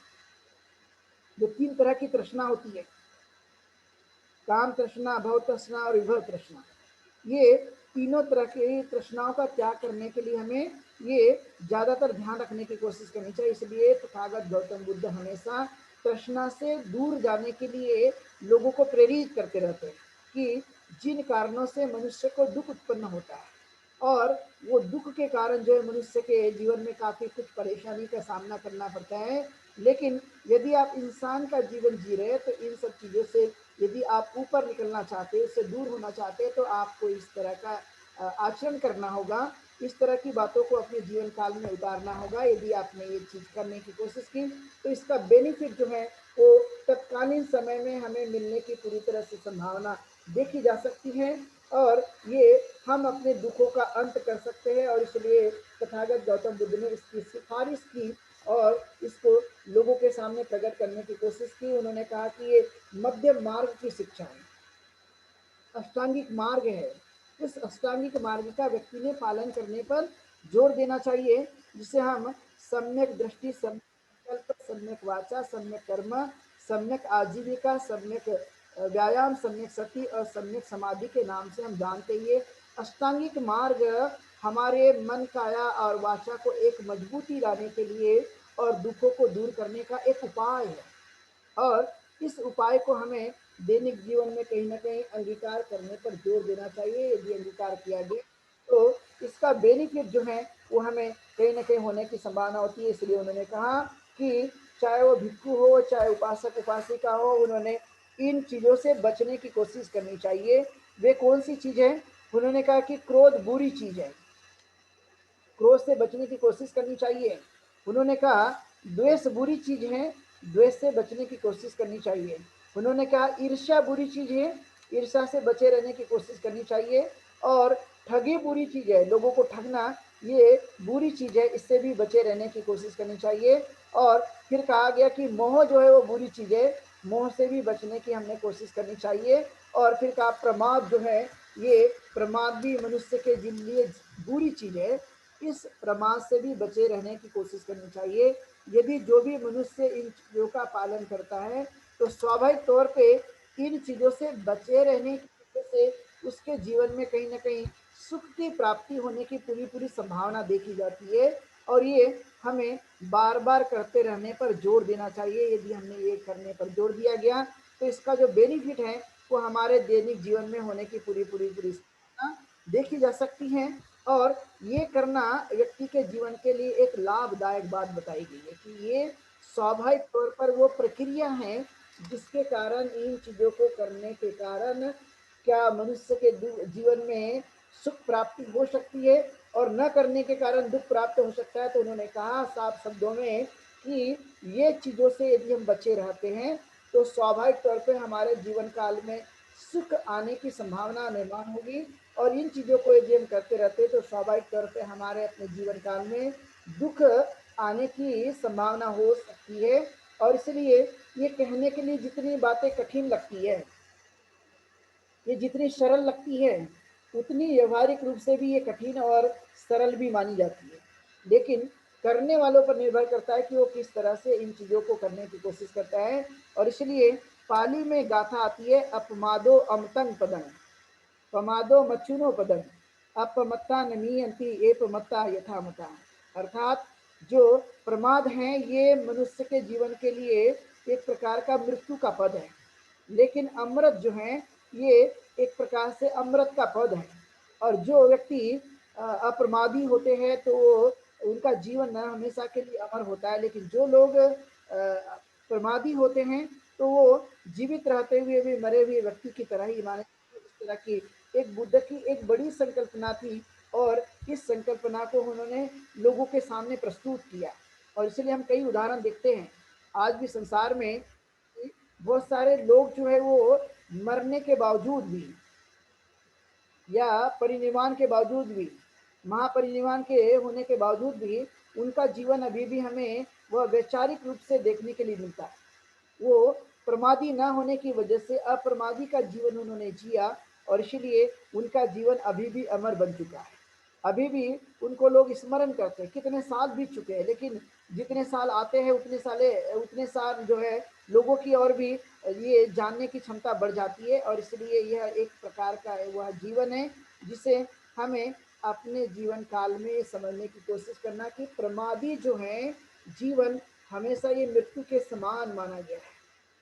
जो तीन तरह की तृष्णा होती है, काम तृष्णा, भव तृष्णा और विभव तृष्णा, ये तीनों तरह की तृष्णाओं का त्याग करने के लिए हमें ये ज़्यादातर ध्यान रखने की कोशिश करनी चाहिए। इसलिए तथागत गौतम बुद्ध हमेशा तृष्णा से दूर जाने के लिए लोगों को प्रेरित करते रहते हैं कि जिन कारणों से मनुष्य को दुख उत्पन्न होता है, और वो दुख के कारण जो है मनुष्य के जीवन में काफ़ी कुछ परेशानी का सामना करना पड़ता है। लेकिन यदि आप इंसान का जीवन जी रहे हैं तो इन सब चीज़ों से यदि आप ऊपर निकलना चाहते हैं, उससे दूर होना चाहते हैं, तो आपको इस तरह का आचरण करना होगा। इस तरह की बातों को अपने जीवन काल में उतारना होगा। यदि आपने ये चीज़ करने की कोशिश की तो इसका बेनिफिट जो है वो तत्कालीन समय में हमें मिलने की पूरी तरह से संभावना देखी जा सकती है। और ये हम अपने दुखों का अंत कर सकते हैं। और इसलिए तथागत गौतम बुद्ध ने इसकी सिफारिश की और इसको लोगों के सामने प्रकट करने की कोशिश की। उन्होंने कहा कि ये मध्यम मार्ग की शिक्षा है, अष्टांगिक मार्ग है। इस अष्टांगिक मार्ग का व्यक्ति ने पालन करने पर जोर देना चाहिए, जिसे हम सम्यक दृष्टि, सम्यक संकल्प, सम्यक वाचा, सम्यक कर्म, सम्यक आजीविका, सम्यक व्यायाम, सम्यक सती और सम्यक समाधि के नाम से हम जानते हैं। ये अष्टांगिक मार्ग हमारे मन, काया और वाचा को एक मजबूती लाने के लिए और दुखों को दूर करने का एक उपाय है। और इस उपाय को हमें दैनिक जीवन में कहीं ना कहीं अंगीकार करने पर जोर देना चाहिए। यदि अंगीकार किया गया तो इसका बेनिफिट जो है वो हमें कहीं ना कहीं होने की संभावना होती है। इसलिए उन्होंने कहा कि चाहे वो भिक्षु हो, चाहे उपासक उपासिका हो, उन्होंने इन चीज़ों से बचने की कोशिश करनी चाहिए। वे कौन सी चीज़ है? उन्होंने कहा कि क्रोध बुरी चीज़ है, क्रोध से बचने की कोशिश करनी चाहिए। उन्होंने कहा द्वेष बुरी चीज है, द्वेष से बचने की कोशिश करनी चाहिए। उन्होंने कहा ईर्ष्या बुरी चीज है, ईर्ष्या से बचे रहने की कोशिश करनी चाहिए। और ठगी बुरी चीज है, लोगों को ठगना ये बुरी चीज है, इससे भी बचे रहने की कोशिश करनी चाहिए। और फिर कहा गया कि मोह जो है वो बुरी चीज है, मोह से भी बचने की हमने कोशिश करनी चाहिए। और फिर कहा प्रमाद जो है, ये प्रमाद भी मनुष्य के लिए बुरी चीज है, इस प्रमाद से भी बचे रहने की कोशिश करनी चाहिए। यदि जो भी मनुष्य इन चीज़ों का पालन करता है, तो स्वाभाविक तौर पे इन चीज़ों से बचे रहने की वजह से उसके जीवन में कहीं न कहीं सुख की प्राप्ति होने की पूरी-पूरी संभावना देखी जाती है और ये हमें बार-बार करते रहने पर जोर देना चाहिए। यदि हमने ये करने पर जोर दिया गया, तो इसका जो बेनिफिट है, वो हमारे दैनिक जीवन में होने की पूरी संभावना देखी जा सकती है और ये करना व्यक्ति के जीवन के लिए एक लाभदायक बात बताई गई है कि ये स्वाभाविक तौर पर वो प्रक्रिया है जिसके कारण इन चीज़ों को करने के कारण क्या मनुष्य के जीवन में सुख प्राप्ति हो सकती है और न करने के कारण दुख प्राप्त हो सकता है। तो उन्होंने कहा साफ शब्दों में कि ये चीज़ों से यदि हम बचे रहते हैं तो स्वाभाविक तौर पे हमारे जीवन काल में सुख आने की संभावना निर्माण होगी और इन चीज़ों को यदि हम करते रहते हैं तो स्वाभाविक तौर पे हमारे अपने जीवन काल में दुख आने की संभावना हो सकती है और इसलिए ये कहने के लिए जितनी बातें कठिन लगती है, ये जितनी सरल लगती है, उतनी व्यावहारिक रूप से भी ये कठिन और सरल भी मानी जाती है। लेकिन करने वालों पर निर्भर करता है कि वो किस तरह से इन चीज़ों को करने की कोशिश करता है और इसलिए पाली में गाथा आती है अपमादो अमतं पदं, पमादो मच्चुनो पदं, अपमत्ता नमीयन्ति एपमत्ता यथा मता। अर्थात जो प्रमाद हैं ये मनुष्य के जीवन के लिए एक प्रकार का मृत्यु का पद है, लेकिन अमृत जो है ये एक प्रकार से अमृत का पद है और जो व्यक्ति अप्रमादी होते हैं तो उनका जीवन न हमेशा के लिए अमर होता है, लेकिन जो लोग प्रमादी होते हैं तो वो जीवित रहते हुए भी मरे हुए व्यक्ति की तरह ही माने। इस तरह की एक बुद्ध की एक बड़ी संकल्पना थी और इस संकल्पना को उन्होंने लोगों के सामने प्रस्तुत किया और इसलिए हम कई उदाहरण देखते हैं आज भी संसार में बहुत सारे लोग जो है वो मरने के बावजूद भी या परिनिर्वाण के बावजूद भी, महापरिनिर्वाण के होने के बावजूद भी उनका जीवन अभी भी हमें वह वैचारिक रूप से देखने के लिए मिलता है। वो प्रमादी ना होने की वजह से अप्रमादी का जीवन उन्होंने जिया और इसीलिए उनका जीवन अभी भी अमर बन चुका है। अभी भी उनको लोग स्मरण करते हैं, कितने साल बीत चुके हैं, लेकिन जितने साल आते हैं उतने साल जो है लोगों की और भी ये जानने की क्षमता बढ़ जाती है और इसलिए यह एक प्रकार का वह जीवन है जिसे हमें अपने जीवन काल में समझने की कोशिश करना कि प्रमादी जो है जीवन हमेशा ये मृत्यु के समान माना गया है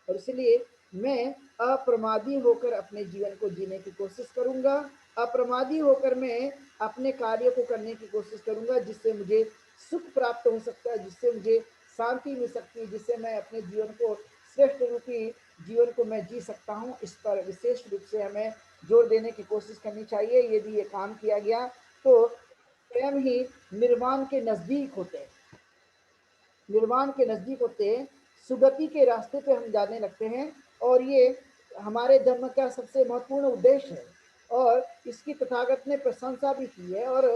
और इसलिए मैं अप्रमादी होकर अपने जीवन को जीने की कोशिश करूंगा। अप्रमादी होकर मैं अपने कार्य को करने की कोशिश करूंगा जिससे मुझे सुख प्राप्त हो सकता है, जिससे मुझे शांति मिल सकती है, जिससे मैं अपने जीवन को श्रेष्ठ रूपी जीवन को मैं जी सकता हूँ। इस पर विशेष रूप से हमें जोर देने की कोशिश करनी चाहिए। यदि ये काम किया गया तो स्वयं ही निर्वाण के नज़दीक होते हैं, निर्वाण के नज़दीक होते हैं, सुगति के रास्ते पे हम जाने लगते हैं और ये हमारे धर्म का सबसे महत्वपूर्ण उद्देश्य है और इसकी तथागत ने प्रशंसा भी की है और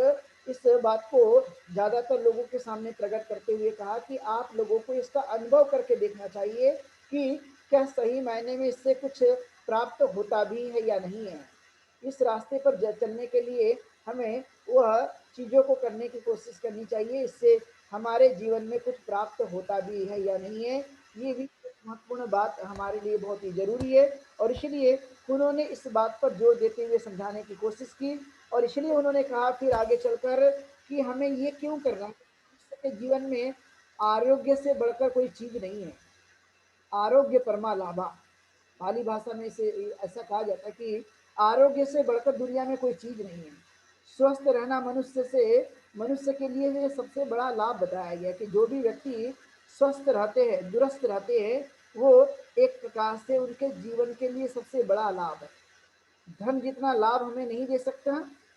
इस बात को ज़्यादातर लोगों के सामने प्रकट करते हुए कहा कि आप लोगों को इसका अनुभव करके देखना चाहिए कि क्या सही मायने में इससे कुछ प्राप्त होता भी है या नहीं है। इस रास्ते पर चलने के लिए हमें वह चीज़ों को करने की कोशिश करनी चाहिए, इससे हमारे जीवन में कुछ प्राप्त होता भी है या नहीं है, ये भी एक महत्वपूर्ण बात हमारे लिए बहुत ही ज़रूरी है और इसलिए उन्होंने इस बात पर जोर देते हुए समझाने की कोशिश की और इसलिए उन्होंने कहा फिर आगे चलकर कि हमें ये क्यों करना है, मनुष्य के जीवन में आरोग्य से बढ़कर कोई चीज़ नहीं है। आरोग्य परमा लाभा, पाली भाषा में इसे ऐसा कहा जाता है कि आरोग्य से बढ़कर दुनिया में कोई चीज़ नहीं है। स्वस्थ रहना मनुष्य के लिए ये सबसे बड़ा लाभ बताया गया कि जो भी व्यक्ति स्वस्थ रहते हैं, दुरुस्त रहते हैं, वो एक प्रकार से उनके जीवन के लिए सबसे बड़ा लाभ है। धन जितना लाभ हमें नहीं दे सकता,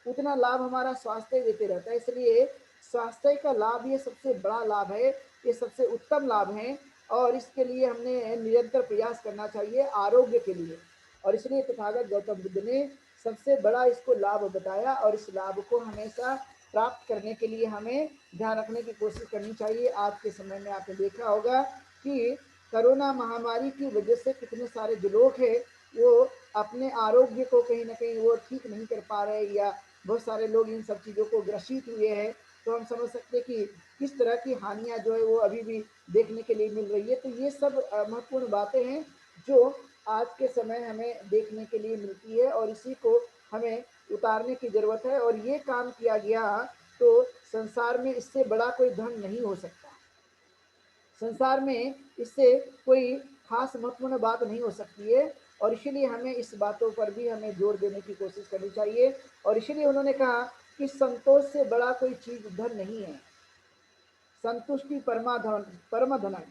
उतना लाभ हमारा स्वास्थ्य देते रहता है, इसलिए स्वास्थ्य का लाभ ये सबसे बड़ा लाभ है, ये सबसे उत्तम लाभ है और इसके लिए हमने निरंतर प्रयास करना चाहिए आरोग्य के लिए और इसलिए तथागत गौतम बुद्ध ने सबसे बड़ा इसको लाभ बताया और इस लाभ को हमेशा प्राप्त करने के लिए हमें ध्यान रखने की कोशिश करनी चाहिए। आज के समय में आपने देखा होगा कि कोरोना महामारी की वजह से कितने सारे जो लोग हैं वो अपने आरोग्य को कहीं न कहीं वो ठीक नहीं कर पा रहे या बहुत सारे लोग इन सब चीज़ों को ग्रसित हुए हैं तो हम समझ सकते हैं कि किस तरह की हानियाँ जो है वो अभी भी देखने के लिए मिल रही है। तो ये सब महत्वपूर्ण बातें हैं जो आज के समय हमें देखने के लिए मिलती है और इसी को हमें उतारने की ज़रूरत है और ये काम किया गया तो संसार में इससे बड़ा कोई धन नहीं हो सकता। संसार में इससे कोई खास महत्वपूर्ण बात नहीं हो सकती है और इसीलिए हमें इस बातों पर भी हमें जोर देने की कोशिश करनी चाहिए और इसीलिए उन्होंने कहा कि संतोष से बड़ा कोई चीज़ धन नहीं है। संतुष्टि परम धन है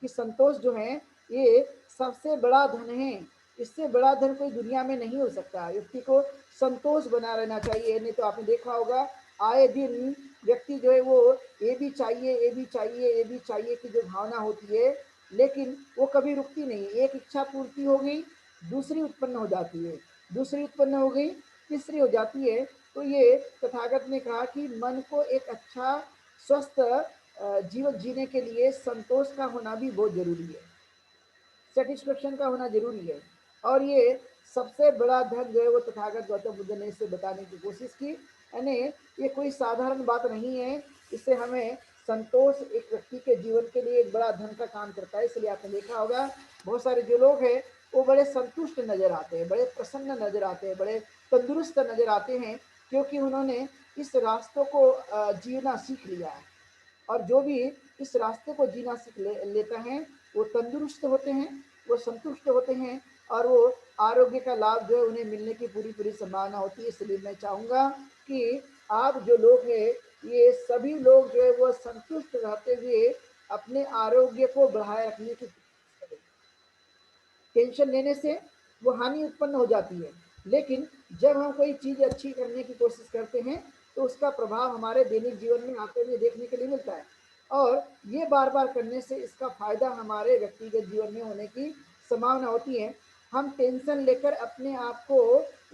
कि संतोष जो है ये सबसे बड़ा धन है। इससे बड़ा धन कोई दुनिया में नहीं हो सकता। व्यक्ति को संतोष बना रहना चाहिए। नहीं तो आपने देखा होगा आए दिन व्यक्ति जो है वो ये भी चाहिए, ये भी चाहिए, ये भी चाहिए की जो भावना होती है, लेकिन वो कभी रुकती नहीं। एक इच्छा पूर्ति हो गई, दूसरी उत्पन्न हो जाती है, दूसरी उत्पन्न हो गई, तीसरी हो जाती है। तो ये तथागत ने कहा कि मन को एक अच्छा स्वस्थ जीवन जीने के लिए संतोष का होना भी बहुत जरूरी है, सेटिस्फेक्शन का होना जरूरी है। और ये सबसे बड़ा धन जो है वो तथागत गौतम बुद्ध ने इसे बताने की कोशिश की। यानी ये कोई साधारण बात नहीं है। इससे हमें संतोष एक व्यक्ति के जीवन के लिए एक बड़ा धन का काम करता है। इसलिए आपने देखा होगा बहुत सारे जो लोग हैं वो बड़े संतुष्ट नजर आते हैं, बड़े प्रसन्न नजर आते हैं, बड़े तंदुरुस्त नजर आते हैं, क्योंकि उन्होंने इस रास्तों को जीना सीख लिया है। और जो भी इस रास्ते को जीना सीख लेता है वो तंदुरुस्त होते हैं, वो संतुष्ट होते हैं और वो आरोग्य का लाभ जो है उन्हें मिलने की पूरी पूरी संभावना होती है। इसलिए मैं चाहूँगा कि आप जो लोग हैं ये सभी लोग जो है वो संतुष्ट रहते हुए अपने आरोग्य को बढ़ाए रखने की कोशिश करें। टेंशन लेने से वो हानि उत्पन्न हो जाती है, लेकिन जब हम कोई चीज़ अच्छी करने की कोशिश करते हैं तो उसका प्रभाव हमारे दैनिक जीवन में आते हुए देखने के लिए मिलता है और ये बार बार करने से इसका फायदा हमारे व्यक्तिगत जीवन में होने की संभावना होती है। हम टेंशन लेकर अपने आप को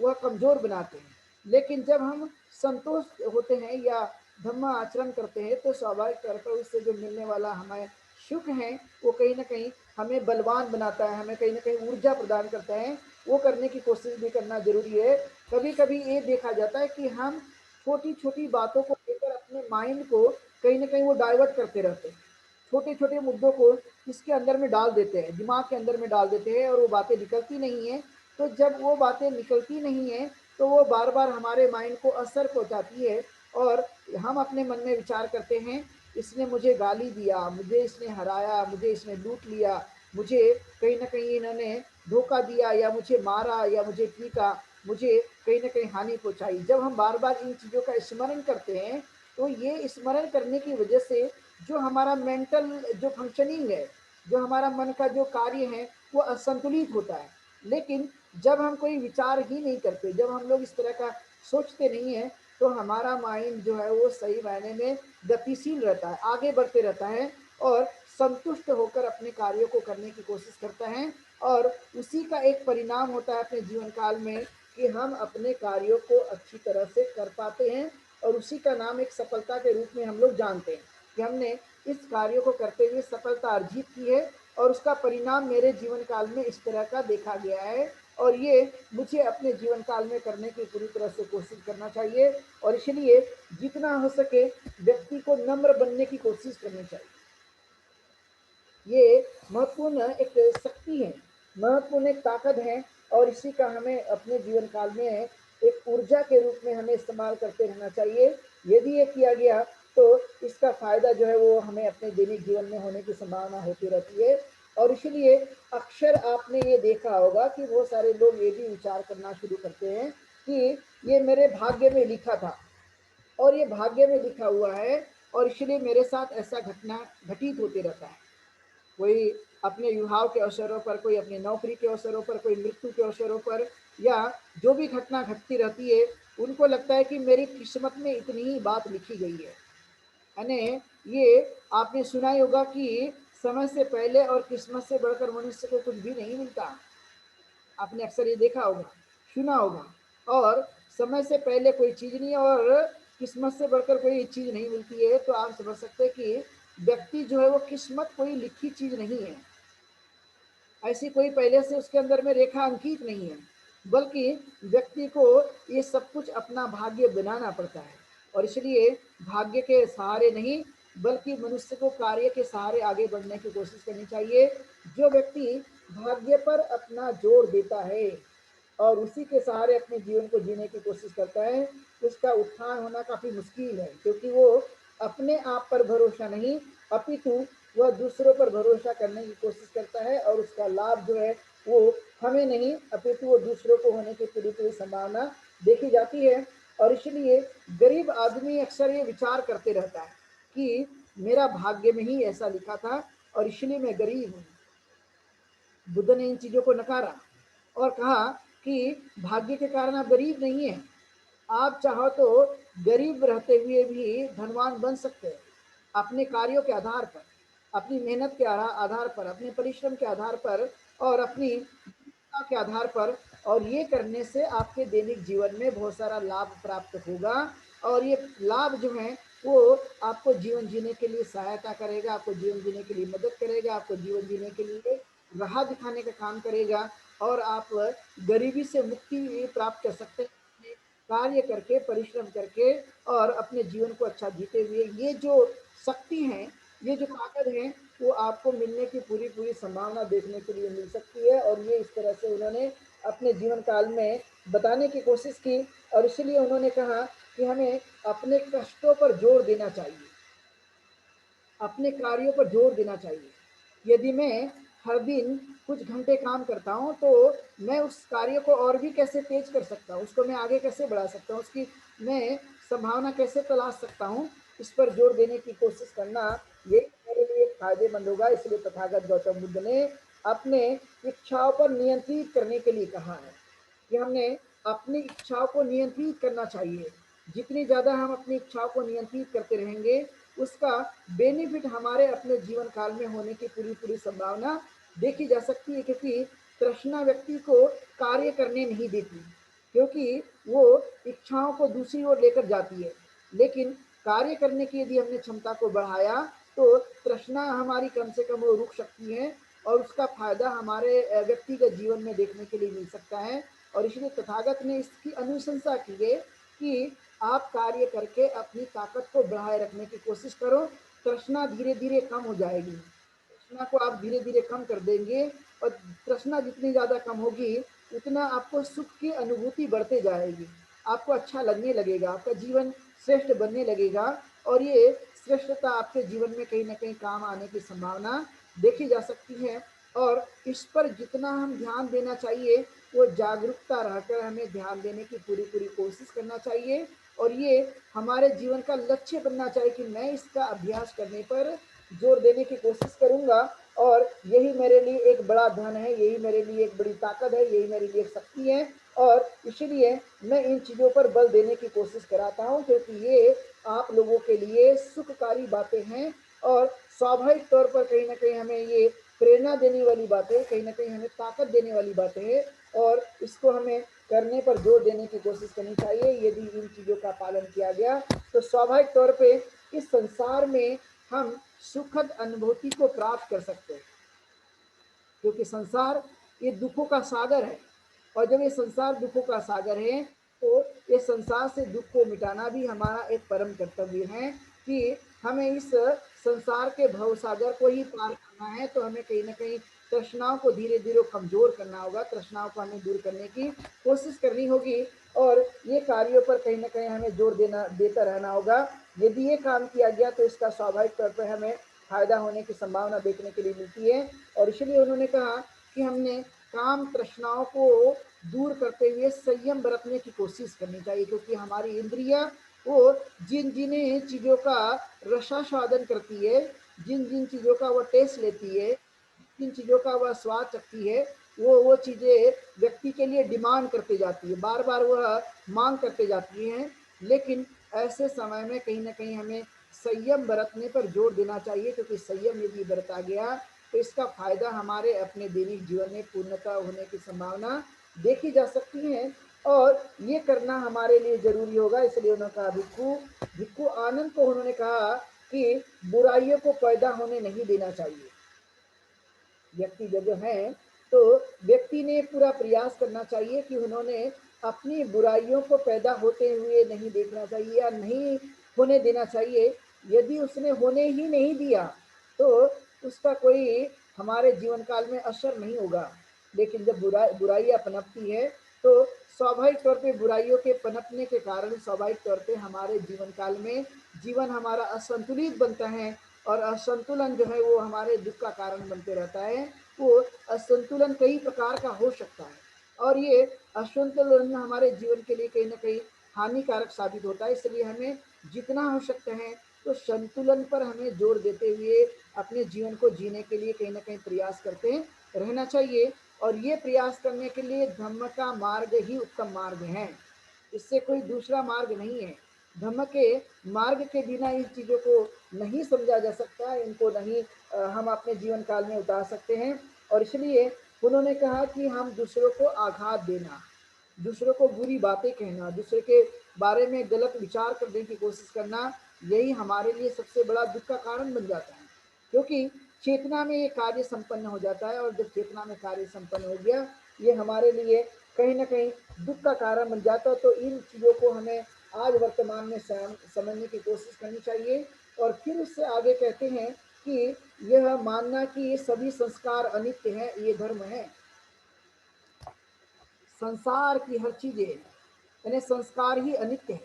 वह कमजोर बनाते हैं, लेकिन जब हम संतोष होते हैं या धम्म आचरण करते हैं तो स्वाभाविक तौर पर उससे जो मिलने वाला हमें सुख है वो कहीं ना कहीं हमें बलवान बनाता है, हमें कहीं ना कहीं ऊर्जा प्रदान करता है। वो करने की कोशिश भी करना जरूरी है। कभी कभी ये देखा जाता है कि हम छोटी छोटी बातों को लेकर अपने माइंड को कहीं ना कहीं वो डाइवर्ट करते रहते हैं, छोटे छोटे मुद्दों को इसके अंदर में डाल देते हैं, दिमाग के अंदर में डाल देते हैं और वो बातें निकलती नहीं है। तो जब वो बातें निकलती नहीं है तो वो बार बार हमारे माइंड को असर पहुंचाती है और हम अपने मन में विचार करते हैं इसने मुझे गाली दिया, मुझे इसने हराया, मुझे इसने लूट लिया, मुझे कहीं ना कहीं इन्होंने धोखा दिया या मुझे मारा या मुझे पीटा, मुझे कहीं ना कहीं हानि पहुंचाई। जब हम बार बार इन चीज़ों का स्मरण करते हैं तो ये स्मरण करने की वजह से जो हमारा मेंटल जो फंक्शनिंग है, जो हमारा मन का जो कार्य है वो असंतुलित होता है। लेकिन जब हम कोई विचार ही नहीं करते, जब हम लोग इस तरह का सोचते नहीं है तो हमारा माइंड जो है वो सही मायने में गतिशील रहता है, आगे बढ़ते रहता है और संतुष्ट होकर अपने कार्यों को करने की कोशिश करता है। और उसी का एक परिणाम होता है अपने जीवन काल में कि हम अपने कार्यों को अच्छी तरह से कर पाते हैं और उसी का नाम एक सफलता के रूप में हम लोग जानते हैं कि हमने इस कार्य को करते हुए सफलता अर्जित की है और उसका परिणाम मेरे जीवन काल में इस तरह का देखा गया है और ये मुझे अपने जीवन काल में करने की पूरी तरह से कोशिश करना चाहिए। और इसलिए जितना हो सके व्यक्ति को नम्र बनने की कोशिश करनी चाहिए। ये महत्वपूर्ण एक शक्ति है, महत्वपूर्ण एक ताकत है और इसी का हमें अपने जीवन काल में एक ऊर्जा के रूप में हमें इस्तेमाल करते रहना चाहिए। यदि ये किया गया तो इसका फायदा जो है वो हमें अपने दैनिक जीवन में होने की संभावना होती रहती है। और इसलिए अक्सर आपने ये देखा होगा कि बहुत सारे लोग ये भी विचार करना शुरू करते हैं कि ये मेरे भाग्य में लिखा था और ये भाग्य में लिखा हुआ है और इसलिए मेरे साथ ऐसा घटना घटित होते रहता है। कोई अपने विवाह के अवसरों पर, कोई अपनी नौकरी के अवसरों पर, कोई मृत्यु के अवसरों पर या जो भी घटना घटती रहती है उनको लगता है कि मेरी किस्मत में इतनी ही बात लिखी गई है। यानी ये आपने सुना ही होगा कि समय से पहले और किस्मत से बढ़कर मनुष्य को कुछ भी नहीं मिलता। आपने अक्सर ये देखा होगा, सुना होगा। और समय से पहले कोई चीज़ नहीं और किस्मत से बढ़कर कोई चीज़ नहीं मिलती है। तो आप समझ सकते हैं कि व्यक्ति जो है वो किस्मत कोई लिखी चीज़ नहीं है, ऐसी कोई पहले से उसके अंदर में रेखा अंकित नहीं है, बल्कि व्यक्ति को ये सब कुछ अपना भाग्य बनाना पड़ता है। और इसलिए भाग्य के सहारे नहीं, बल्कि मनुष्य को कार्य के सहारे आगे बढ़ने की कोशिश करनी चाहिए। जो व्यक्ति भाग्य पर अपना जोर देता है और उसी के सहारे अपने जीवन को जीने की कोशिश करता है, उसका उत्थान होना काफ़ी मुश्किल है, क्योंकि वो अपने आप पर भरोसा नहीं, अपितु वह दूसरों पर भरोसा करने की कोशिश करता है, और उसका लाभ जो है वो हमें नहीं, अपितु वो दूसरों को होने की पूरी पूरी संभावना देखी जाती है। और इसलिए गरीब आदमी अक्सर ये विचार करते रहता है कि मेरा भाग्य में ही ऐसा लिखा था और इसलिए मैं गरीब हूँ। बुद्ध ने इन चीज़ों को नकारा और कहा कि भाग्य के कारण आप गरीब नहीं हैं, आप चाहो तो गरीब रहते हुए भी धनवान बन सकते हैं, अपने कार्यों के आधार पर, अपनी मेहनत के आधार पर, अपने परिश्रम के आधार पर और अपनी दृढ़ता के आधार पर। और ये करने से आपके दैनिक जीवन में बहुत सारा लाभ प्राप्त होगा, और ये लाभ जो है वो आपको जीवन जीने के लिए सहायता करेगा, आपको जीवन जीने के लिए मदद करेगा, आपको जीवन जीने के लिए राह दिखाने का काम करेगा, और आप गरीबी से मुक्ति प्राप्त कर सकते हैं कार्य करके, परिश्रम करके और अपने जीवन को अच्छा जीते हुए। ये जो शक्ति है, ये जो ताकत है, वो आपको मिलने की पूरी पूरी संभावना देखने के लिए मिल सकती है, और ये इस तरह से उन्होंने अपने जीवन काल में बताने की कोशिश की। और इसलिए उन्होंने कहा कि हमें अपने कष्टों पर जोर देना चाहिए, अपने कार्यों पर जोर देना चाहिए। यदि मैं हर दिन कुछ घंटे काम करता हूँ, तो मैं उस कार्य को और भी कैसे तेज कर सकता हूँ, उसको मैं आगे कैसे बढ़ा सकता हूँ, उसकी मैं संभावना कैसे तलाश सकता हूँ, इस पर जोर देने की कोशिश करना ये मेरे लिए फायदेमंद होगा। इसलिए तथागत गौतम बुद्ध ने अपने इच्छाओं पर नियंत्रित करने के लिए कहा है कि हमने अपनी इच्छाओं को नियंत्रित करना चाहिए। जितनी ज़्यादा हम अपनी इच्छाओं को नियंत्रित करते रहेंगे, उसका बेनिफिट हमारे अपने जीवन काल में होने की पूरी पूरी संभावना देखी जा सकती है, क्योंकि तृष्णा व्यक्ति को कार्य करने नहीं देती, क्योंकि वो इच्छाओं को दूसरी ओर लेकर जाती है। लेकिन कार्य करने की यदि हमने क्षमता को बढ़ाया, तो तृष्णा हमारी कम से कम वो रुक सकती है, और उसका फायदा हमारे व्यक्तिगत जीवन में देखने के लिए मिल सकता है। और इसलिए तथागत ने इसकी अनुशंसा की है कि आप कार्य करके अपनी ताकत को बढ़ाए रखने की कोशिश करो, तृष्णा धीरे धीरे कम हो जाएगी, तृष्णा को आप धीरे धीरे कम कर देंगे, और तृष्णा जितनी ज़्यादा कम होगी, उतना आपको सुख की अनुभूति बढ़ते जाएगी, आपको अच्छा लगने लगेगा, आपका जीवन श्रेष्ठ बनने लगेगा, और ये श्रेष्ठता आपके जीवन में कहीं ना कहीं काम आने की संभावना देखी जा सकती है। और इस पर जितना हम ध्यान देना चाहिए, वो जागरूकता रहकर हमें ध्यान देने की पूरी पूरी कोशिश करना चाहिए, और ये हमारे जीवन का लक्ष्य बनना चाहिए कि मैं इसका अभ्यास करने पर जोर देने की कोशिश करूंगा, और यही मेरे लिए एक बड़ा धन है, यही मेरे लिए एक बड़ी ताकत है, यही मेरे लिए एक शक्ति है, और इसलिए मैं इन चीज़ों पर बल देने की कोशिश कराता हूँ, क्योंकि ये आप लोगों के लिए सुखकारी बातें हैं, और स्वाभाविक तौर पर कहीं ना कहीं हमें ये प्रेरणा देने वाली बातें, कहीं ना कहीं हमें ताकत देने वाली बातें हैं, और इसको हमें करने पर जोर देने की कोशिश करनी चाहिए। यदि इन चीज़ों का पालन किया गया, तो स्वाभाविक तौर पे इस संसार में हम सुखद अनुभूति को प्राप्त कर सकते हैं, क्योंकि संसार ये दुखों का सागर है, और जब ये संसार दुखों का सागर है, तो ये संसार से दुख को मिटाना भी हमारा एक परम कर्तव्य है कि हमें इस संसार के भव सागर को ही पार करना है। तो हमें कहीं ना कहीं तृष्णाओं को धीरे धीरे कमजोर करना होगा, तृष्णाओं को हमें दूर करने की कोशिश करनी होगी, और ये कार्यों पर कहीं ना कहीं हमें जोर देता रहना होगा। यदि ये काम किया गया, तो इसका स्वाभाविक तौर पर हमें फायदा होने की संभावना देखने के लिए मिलती है। और इसलिए उन्होंने कहा कि हमने काम तृष्णाओं को दूर करते हुए संयम बरतने की कोशिश करनी चाहिए, क्योंकि हमारी इंद्रियां वो जिन जिन चीज़ों का रसास्वादन करती है, जिन जिन चीज़ों का वो टेस्ट लेती है, जिन चीज़ों का वह स्वाद चखती है, वो चीज़ें व्यक्ति के लिए डिमांड करती जाती है, बार बार वह मांग करते जाती हैं। लेकिन ऐसे समय में कहीं ना कहीं हमें संयम बरतने पर जोर देना चाहिए, क्योंकि संयम यदि बरता गया, तो इसका फायदा हमारे अपने दैनिक जीवन में पूर्णतः होने की संभावना देखी जा सकती है, और ये करना हमारे लिए जरूरी होगा। इसलिए उन्होंने कहा भिक्खु भिक्खु आनंद को उन्होंने कहा कि बुराइयों को पैदा होने नहीं देना चाहिए। व्यक्ति जब है, तो व्यक्ति ने पूरा प्रयास करना चाहिए कि उन्होंने अपनी बुराइयों को पैदा होते हुए नहीं देखना चाहिए या नहीं होने देना चाहिए। यदि उसने होने ही नहीं दिया तो उसका कोई हमारे जीवन काल में असर नहीं होगा। लेकिन जब बुराइयां पनपती है तो स्वाभाविक तौर पे बुराइयों के पनपने के कारण स्वाभाविक तौर पे हमारे जीवन काल में जीवन हमारा असंतुलित बनता है, और असंतुलन जो है वो हमारे दुख का कारण बनते रहता है। वो असंतुलन कई प्रकार का हो सकता है, और ये असंतुलन हमारे जीवन के लिए कहीं ना कहीं हानिकारक साबित होता है। इसलिए हमें जितना हो सकता है तो संतुलन पर हमें जोर देते हुए अपने जीवन को जीने के लिए कहीं ना कहीं प्रयास करते रहना चाहिए। और ये प्रयास करने के लिए धम्म का मार्ग ही उत्तम मार्ग है, इससे कोई दूसरा मार्ग नहीं है। धम्म के मार्ग के बिना इन चीज़ों को नहीं समझा जा सकता, इनको नहीं हम अपने जीवन काल में उतार सकते हैं। और इसलिए उन्होंने कहा कि हम दूसरों को आघात देना, दूसरों को बुरी बातें कहना, दूसरे के बारे में गलत विचार करने की कोशिश करना, यही हमारे लिए सबसे बड़ा दुख का कारण बन जाता है। क्योंकि चेतना में ये कार्य संपन्न हो जाता है, और जब चेतना में कार्य संपन्न हो गया ये हमारे लिए कहीं ना कहीं दुख का कारण बन जाता है। तो इन चीज़ों को हमें आज वर्तमान में समझने की कोशिश करनी चाहिए। और फिर उससे आगे कहते हैं कि यह मानना कि ये सभी संस्कार अनित्य हैं, ये धर्म है। संसार की हर चीजें यानी संस्कार ही अनित्य है,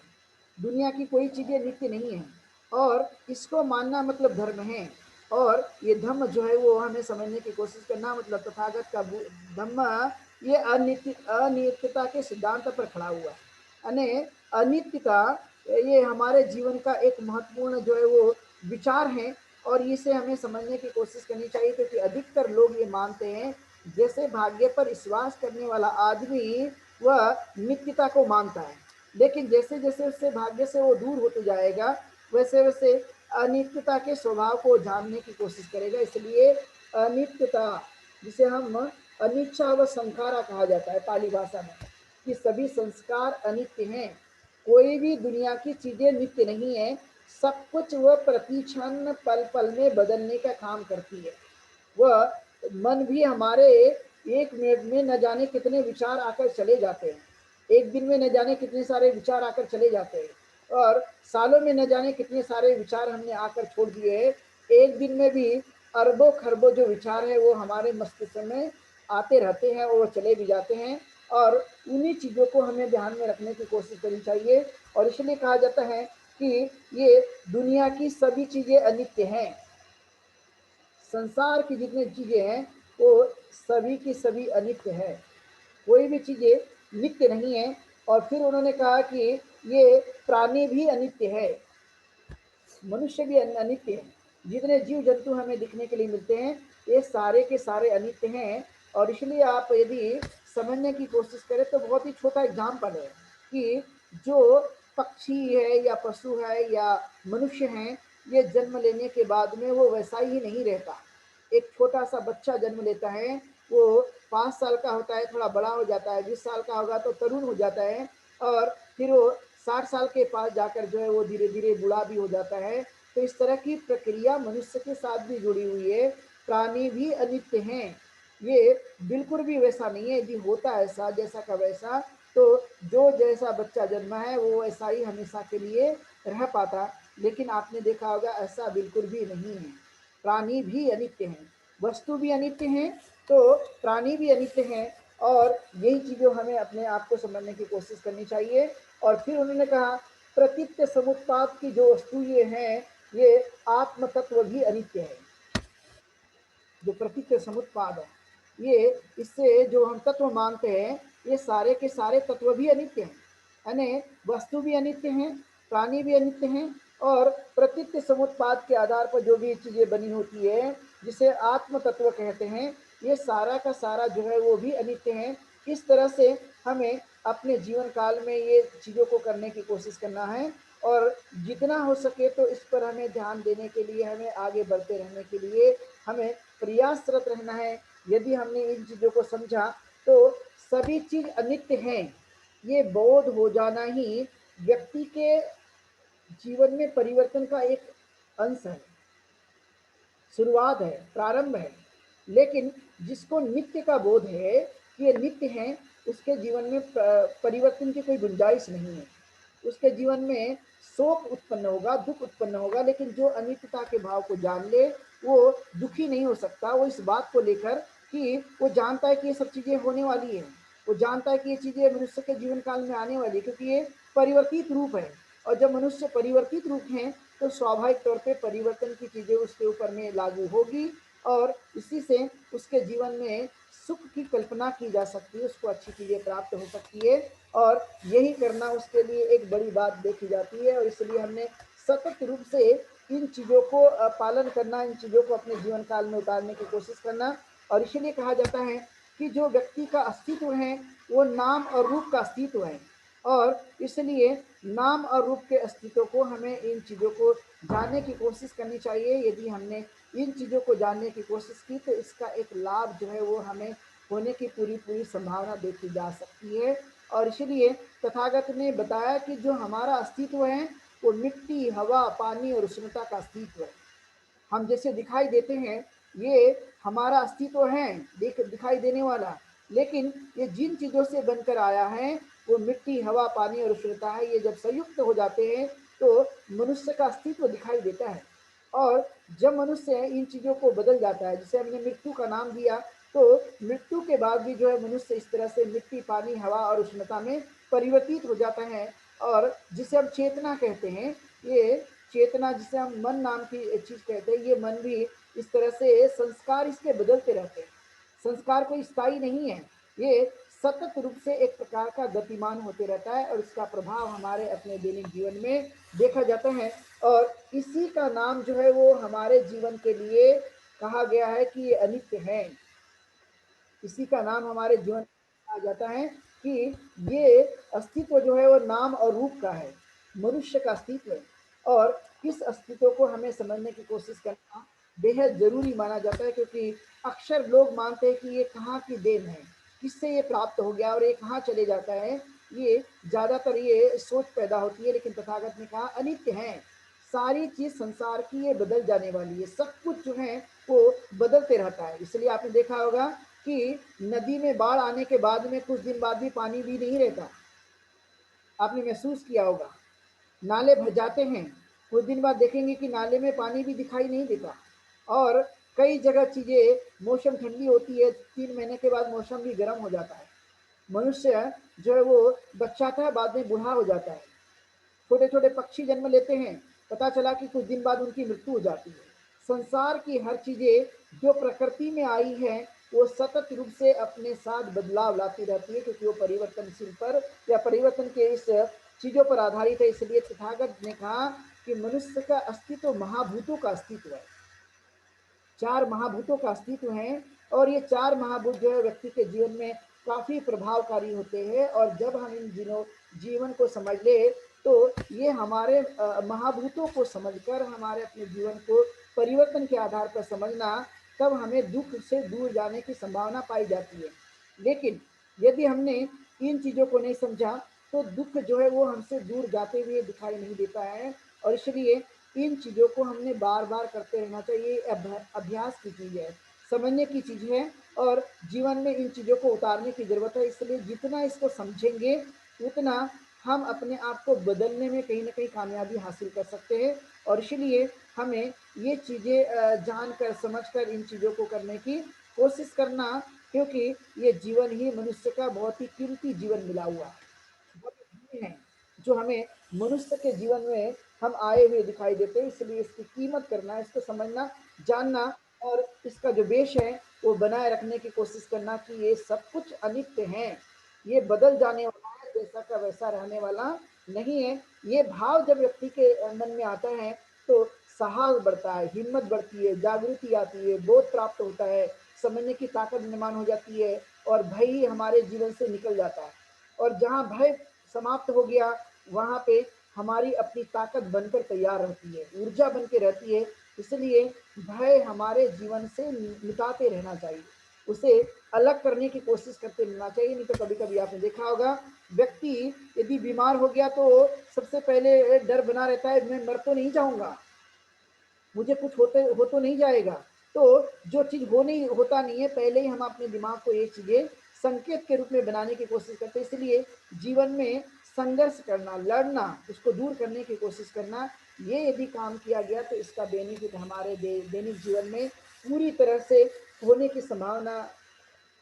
दुनिया की कोई चीजें नित्य नहीं है, और इसको मानना मतलब धर्म है। और ये धम्म जो है वो हमें समझने की कोशिश करना मतलब तथागत का धम्म ये अनित्यता के सिद्धांत पर खड़ा हुआ है। यानी अनित्यता ये हमारे जीवन का एक महत्वपूर्ण जो है वो विचार है, और इसे हमें समझने की कोशिश करनी चाहिए। क्योंकि अधिकतर लोग ये मानते हैं जैसे भाग्य पर विश्वास करने वाला आदमी वह नित्यता को मानता है, लेकिन जैसे जैसे उससे भाग्य से वो दूर होते जाएगा वैसे वैसे अनित्यता के स्वभाव को जानने की कोशिश करेगा। इसलिए अनित्यता, जिसे हम अनिच्छा व संखारा कहा जाता है पाली भाषा में, कि सभी संस्कार अनित्य हैं। कोई भी दुनिया की चीजें नित्य नहीं है, सब कुछ वह प्रतिक्षण पल पल में बदलने का काम करती है। वह मन भी हमारे एक मिनट में न जाने कितने विचार आकर चले जाते हैं, एक दिन में न जाने कितने सारे विचार आकर चले जाते हैं, और सालों में न जाने कितने सारे विचार हमने आकर छोड़ दिए हैं। एक दिन में भी अरबों खरबों जो विचार है वो हमारे मस्तिष्क में आते रहते हैं और चले भी जाते हैं, और उन्हीं चीज़ों को हमें ध्यान में रखने की कोशिश करनी चाहिए। और इसलिए कहा जाता है कि ये दुनिया की सभी चीज़ें अनित्य हैं, संसार की जितनी चीजें हैं वो सभी की सभी अनित्य है, कोई भी चीजें नित्य नहीं है। और फिर उन्होंने कहा कि ये प्राणी भी अनित्य है, मनुष्य भी अनित्य है, जितने जीव जंतु हमें दिखने के लिए मिलते हैं ये सारे के सारे अनित्य हैं। और इसलिए आप यदि समझने की कोशिश करें तो बहुत ही छोटा एग्जाम्पल है कि जो पक्षी है या पशु है या मनुष्य हैं, ये जन्म लेने के बाद में वो वैसा ही नहीं रहता। एक छोटा सा बच्चा जन्म लेता है, वो 5 साल का होता है, थोड़ा बड़ा हो जाता है, 20 साल का होगा तो तरुण हो जाता है, और फिर वो 60 साल के पास जाकर जो है वो धीरे धीरे बूढ़ा भी हो जाता है। तो इस तरह की प्रक्रिया मनुष्य के साथ भी जुड़ी हुई है। प्राणी भी अनित्य हैं, ये बिल्कुल भी वैसा नहीं है। यदि होता ऐसा जैसा का वैसा तो जो जैसा बच्चा जन्मा है वो ऐसा ही हमेशा के लिए रह पाता, लेकिन आपने देखा होगा ऐसा बिल्कुल भी नहीं है। प्राणी भी अनित्य हैं, वस्तु भी अनित्य हैं, तो प्राणी भी अनित्य हैं। और यही चीज़ों हमें अपने आप को समझने की कोशिश करनी चाहिए। और फिर उन्होंने कहा प्रतीत्य समुत्पाद की जो वस्तु ये हैं ये आत्म तत्व भी अनित्य है। जो प्रतीत्य समुत्पाद है ये, इससे जो हम तत्व मानते हैं ये सारे के सारे तत्व भी अनित्य हैं, यानी वस्तु भी अनित्य हैं, प्राणी भी अनित्य हैं, और प्रतीत्य समुत्पाद के आधार पर जो भी चीज़ें बनी होती है जिसे आत्म तत्व कहते हैं, ये सारा का सारा जो है वो भी अनित्य हैं। इस तरह से हमें अपने जीवन काल में ये चीज़ों को करने की कोशिश करना है, और जितना हो सके तो इस पर हमें ध्यान देने के लिए, हमें आगे बढ़ते रहने के लिए हमें प्रयासरत रहना है। यदि हमने इन चीज़ों को समझा तो सभी चीज़ अनित्य हैं, ये बोध हो जाना ही व्यक्ति के जीवन में परिवर्तन का एक अंश है, शुरुआत है, प्रारंभ है। लेकिन जिसको नित्य का बोध है कि ये नित्य है, उसके जीवन में परिवर्तन की कोई गुंजाइश नहीं है। उसके जीवन में शोक उत्पन्न होगा, दुःख उत्पन्न होगा, लेकिन जो अनित्यता के भाव को जान ले, वो दुखी नहीं हो सकता। वो इस बात को लेकर कि वो जानता है कि ये सब चीज़ें होने वाली हैं। वो जानता है कि ये चीज़ें मनुष्य के जीवन काल में आने वाली है, क्योंकि ये परिवर्तित रूप है। और जब मनुष्य परिवर्तित रूप हैं, तो स्वाभाविक तौर पे परिवर्तन की चीज़ें उसके ऊपर में लागू होगी और इसी से उसके जीवन में सुख की कल्पना की जा सकती है, उसको अच्छी चीज़ें प्राप्त हो सकती है और यही करना उसके लिए एक बड़ी बात देखी जाती है। और इसलिए हमने सतत रूप से इन चीज़ों को पालन करना, इन चीज़ों को अपने जीवन काल में उतारने की कोशिश करना। और इसीलिए कहा जाता है कि जो व्यक्ति का अस्तित्व है, वो नाम और रूप का अस्तित्व है। और इसलिए नाम और रूप के अस्तित्व को हमें इन चीज़ों को जानने की कोशिश करनी चाहिए। यदि हमने इन चीज़ों को जानने की कोशिश की, तो इसका एक लाभ जो है वो हमें होने की पूरी संभावना देखी जा सकती है। और इसलिए तथागत ने बताया कि जो हमारा अस्तित्व है, वो मिट्टी, हवा, पानी और उष्णता का अस्तित्व है। हम जैसे दिखाई देते हैं, ये हमारा अस्तित्व है, दिखाई देने वाला। लेकिन ये जिन चीज़ों से बनकर आया है, वो मिट्टी, हवा, पानी और उष्णता है। ये जब संयुक्त हो जाते हैं, तो मनुष्य का अस्तित्व दिखाई देता है। और जब मनुष्य इन चीज़ों को बदल जाता है, जिसे हमने मृत्यु का नाम दिया, तो मृत्यु के बाद भी जो है मनुष्य इस तरह से मिट्टी, पानी, हवा और उष्णता में परिवर्तित हो जाता है। और जिसे हम चेतना कहते हैं, ये चेतना जिसे हम मन नाम की चीज कहते हैं, ये मन भी इस तरह से संस्कार इसके बदलते रहते हैं। संस्कार कोई स्थायी नहीं है, ये सतत रूप से एक प्रकार का गतिमान होते रहता है और इसका प्रभाव हमारे अपने दैनिक जीवन में देखा जाता है। और इसी का नाम जो है वो हमारे जीवन के लिए कहा गया है कि ये अनित्य है। इसी का नाम हमारे जीवन में कहा जाता है कि ये अस्तित्व जो है वो नाम और रूप का है, मनुष्य का अस्तित्व है। और इस अस्तित्व को हमें समझने की कोशिश करना बेहद जरूरी माना जाता है, क्योंकि अक्सर लोग मानते हैं कि ये कहाँ की देन है, किससे ये प्राप्त हो गया और ये कहाँ चले जाता है। ये ज़्यादातर ये सोच पैदा होती है, लेकिन तथागत ने कहा अनित्य है। सारी चीज़ संसार की ये बदल जाने वाली है, सब कुछ जो है वो बदलते रहता है। इसलिए आपने देखा होगा कि नदी में बाढ़ आने के बाद में कुछ दिन बाद भी पानी भी नहीं रहता। आपने महसूस किया होगा, नाले भर जाते हैं, कुछ दिन बाद देखेंगे कि नाले में पानी भी दिखाई नहीं देता। और कई जगह चीज़ें, मौसम ठंडी होती है, 3 महीने के बाद मौसम भी गर्म हो जाता है। मनुष्य जो है वो बच्चाता है, बाद में बूढ़ा हो जाता है। छोटे छोटे पक्षी जन्म लेते हैं, पता चला कि कुछ दिन बाद उनकी मृत्यु हो जाती है। संसार की हर चीज़ें जो प्रकृति में आई है, वो सतत रूप से अपने साथ बदलाव लाती रहती है, क्योंकि वो परिवर्तनशील पर या परिवर्तन के इस चीज़ों पर आधारित है। इसलिए तथागत ने कहा कि मनुष्य का अस्तित्व महाभूतों का अस्तित्व है, 4 महाभूतों का अस्तित्व है। और ये 4 महाभूत जो है व्यक्ति के जीवन में काफ़ी प्रभावकारी होते हैं। और जब हम इन दिनों जीवन को समझ ले, तो ये हमारे महाभूतों को समझकर हमारे अपने जीवन को परिवर्तन के आधार पर समझना, तब हमें दुख से दूर जाने की संभावना पाई जाती है। लेकिन यदि हमने इन चीज़ों को नहीं समझा, तो दुख जो है वो हमसे दूर जाते हुए दिखाई नहीं देता है। और इसलिए इन चीज़ों को हमने बार बार करते रहना चाहिए। अभ्यास की चीज़ है, समझने की चीज़ है और जीवन में इन चीज़ों को उतारने की ज़रूरत है। इसलिए जितना इसको समझेंगे, उतना हम अपने आप को बदलने में कहीं ना कहीं कामयाबी हासिल कर सकते हैं। और इसलिए हमें ये चीज़ें जानकर समझकर इन चीज़ों को करने की कोशिश करना, क्योंकि ये जीवन ही मनुष्य का बहुत ही कीमती जीवन मिला हुआ है, बहुत ही धन्य है जो हमें मनुष्य के जीवन में हम आए हुए दिखाई देते हैं। इसलिए इसकी कीमत करना, इसको समझना, जानना और इसका जो वेश है वो बनाए रखने की कोशिश करना कि ये सब कुछ अनित्य है, ये बदल जाने वाला है, जैसा का वैसा रहने वाला नहीं है। ये भाव जब व्यक्ति के मन में आता है, तो साहस बढ़ता है, हिम्मत बढ़ती है, जागृति आती है, बोध प्राप्त होता है, समझने की ताकत निर्माण हो जाती है और भय ही हमारे जीवन से निकल जाता है। और जहाँ भय समाप्त हो गया, वहाँ पे हमारी अपनी ताकत बनकर तैयार रहती है, ऊर्जा बन के रहती है। इसलिए भय हमारे जीवन से मिटाते रहना चाहिए, उसे अलग करने की कोशिश करते रहना चाहिए। नहीं तो कभी कभी आपने देखा होगा, व्यक्ति यदि बीमार हो गया तो सबसे पहले डर बना रहता है, मैं मर तो नहीं जाऊंगा, मुझे कुछ होते हो तो नहीं जाएगा। तो जो चीज़ हो नहीं होता नहीं है, पहले ही हम अपने दिमाग को ये चीज़ें संकेत के रूप में बनाने की कोशिश करते हैं। इसलिए जीवन में संघर्ष करना, लड़ना, उसको दूर करने की कोशिश करना, ये यदि काम किया गया तो इसका बेनिफिट हमारे दैनिक जीवन में पूरी तरह से होने की संभावना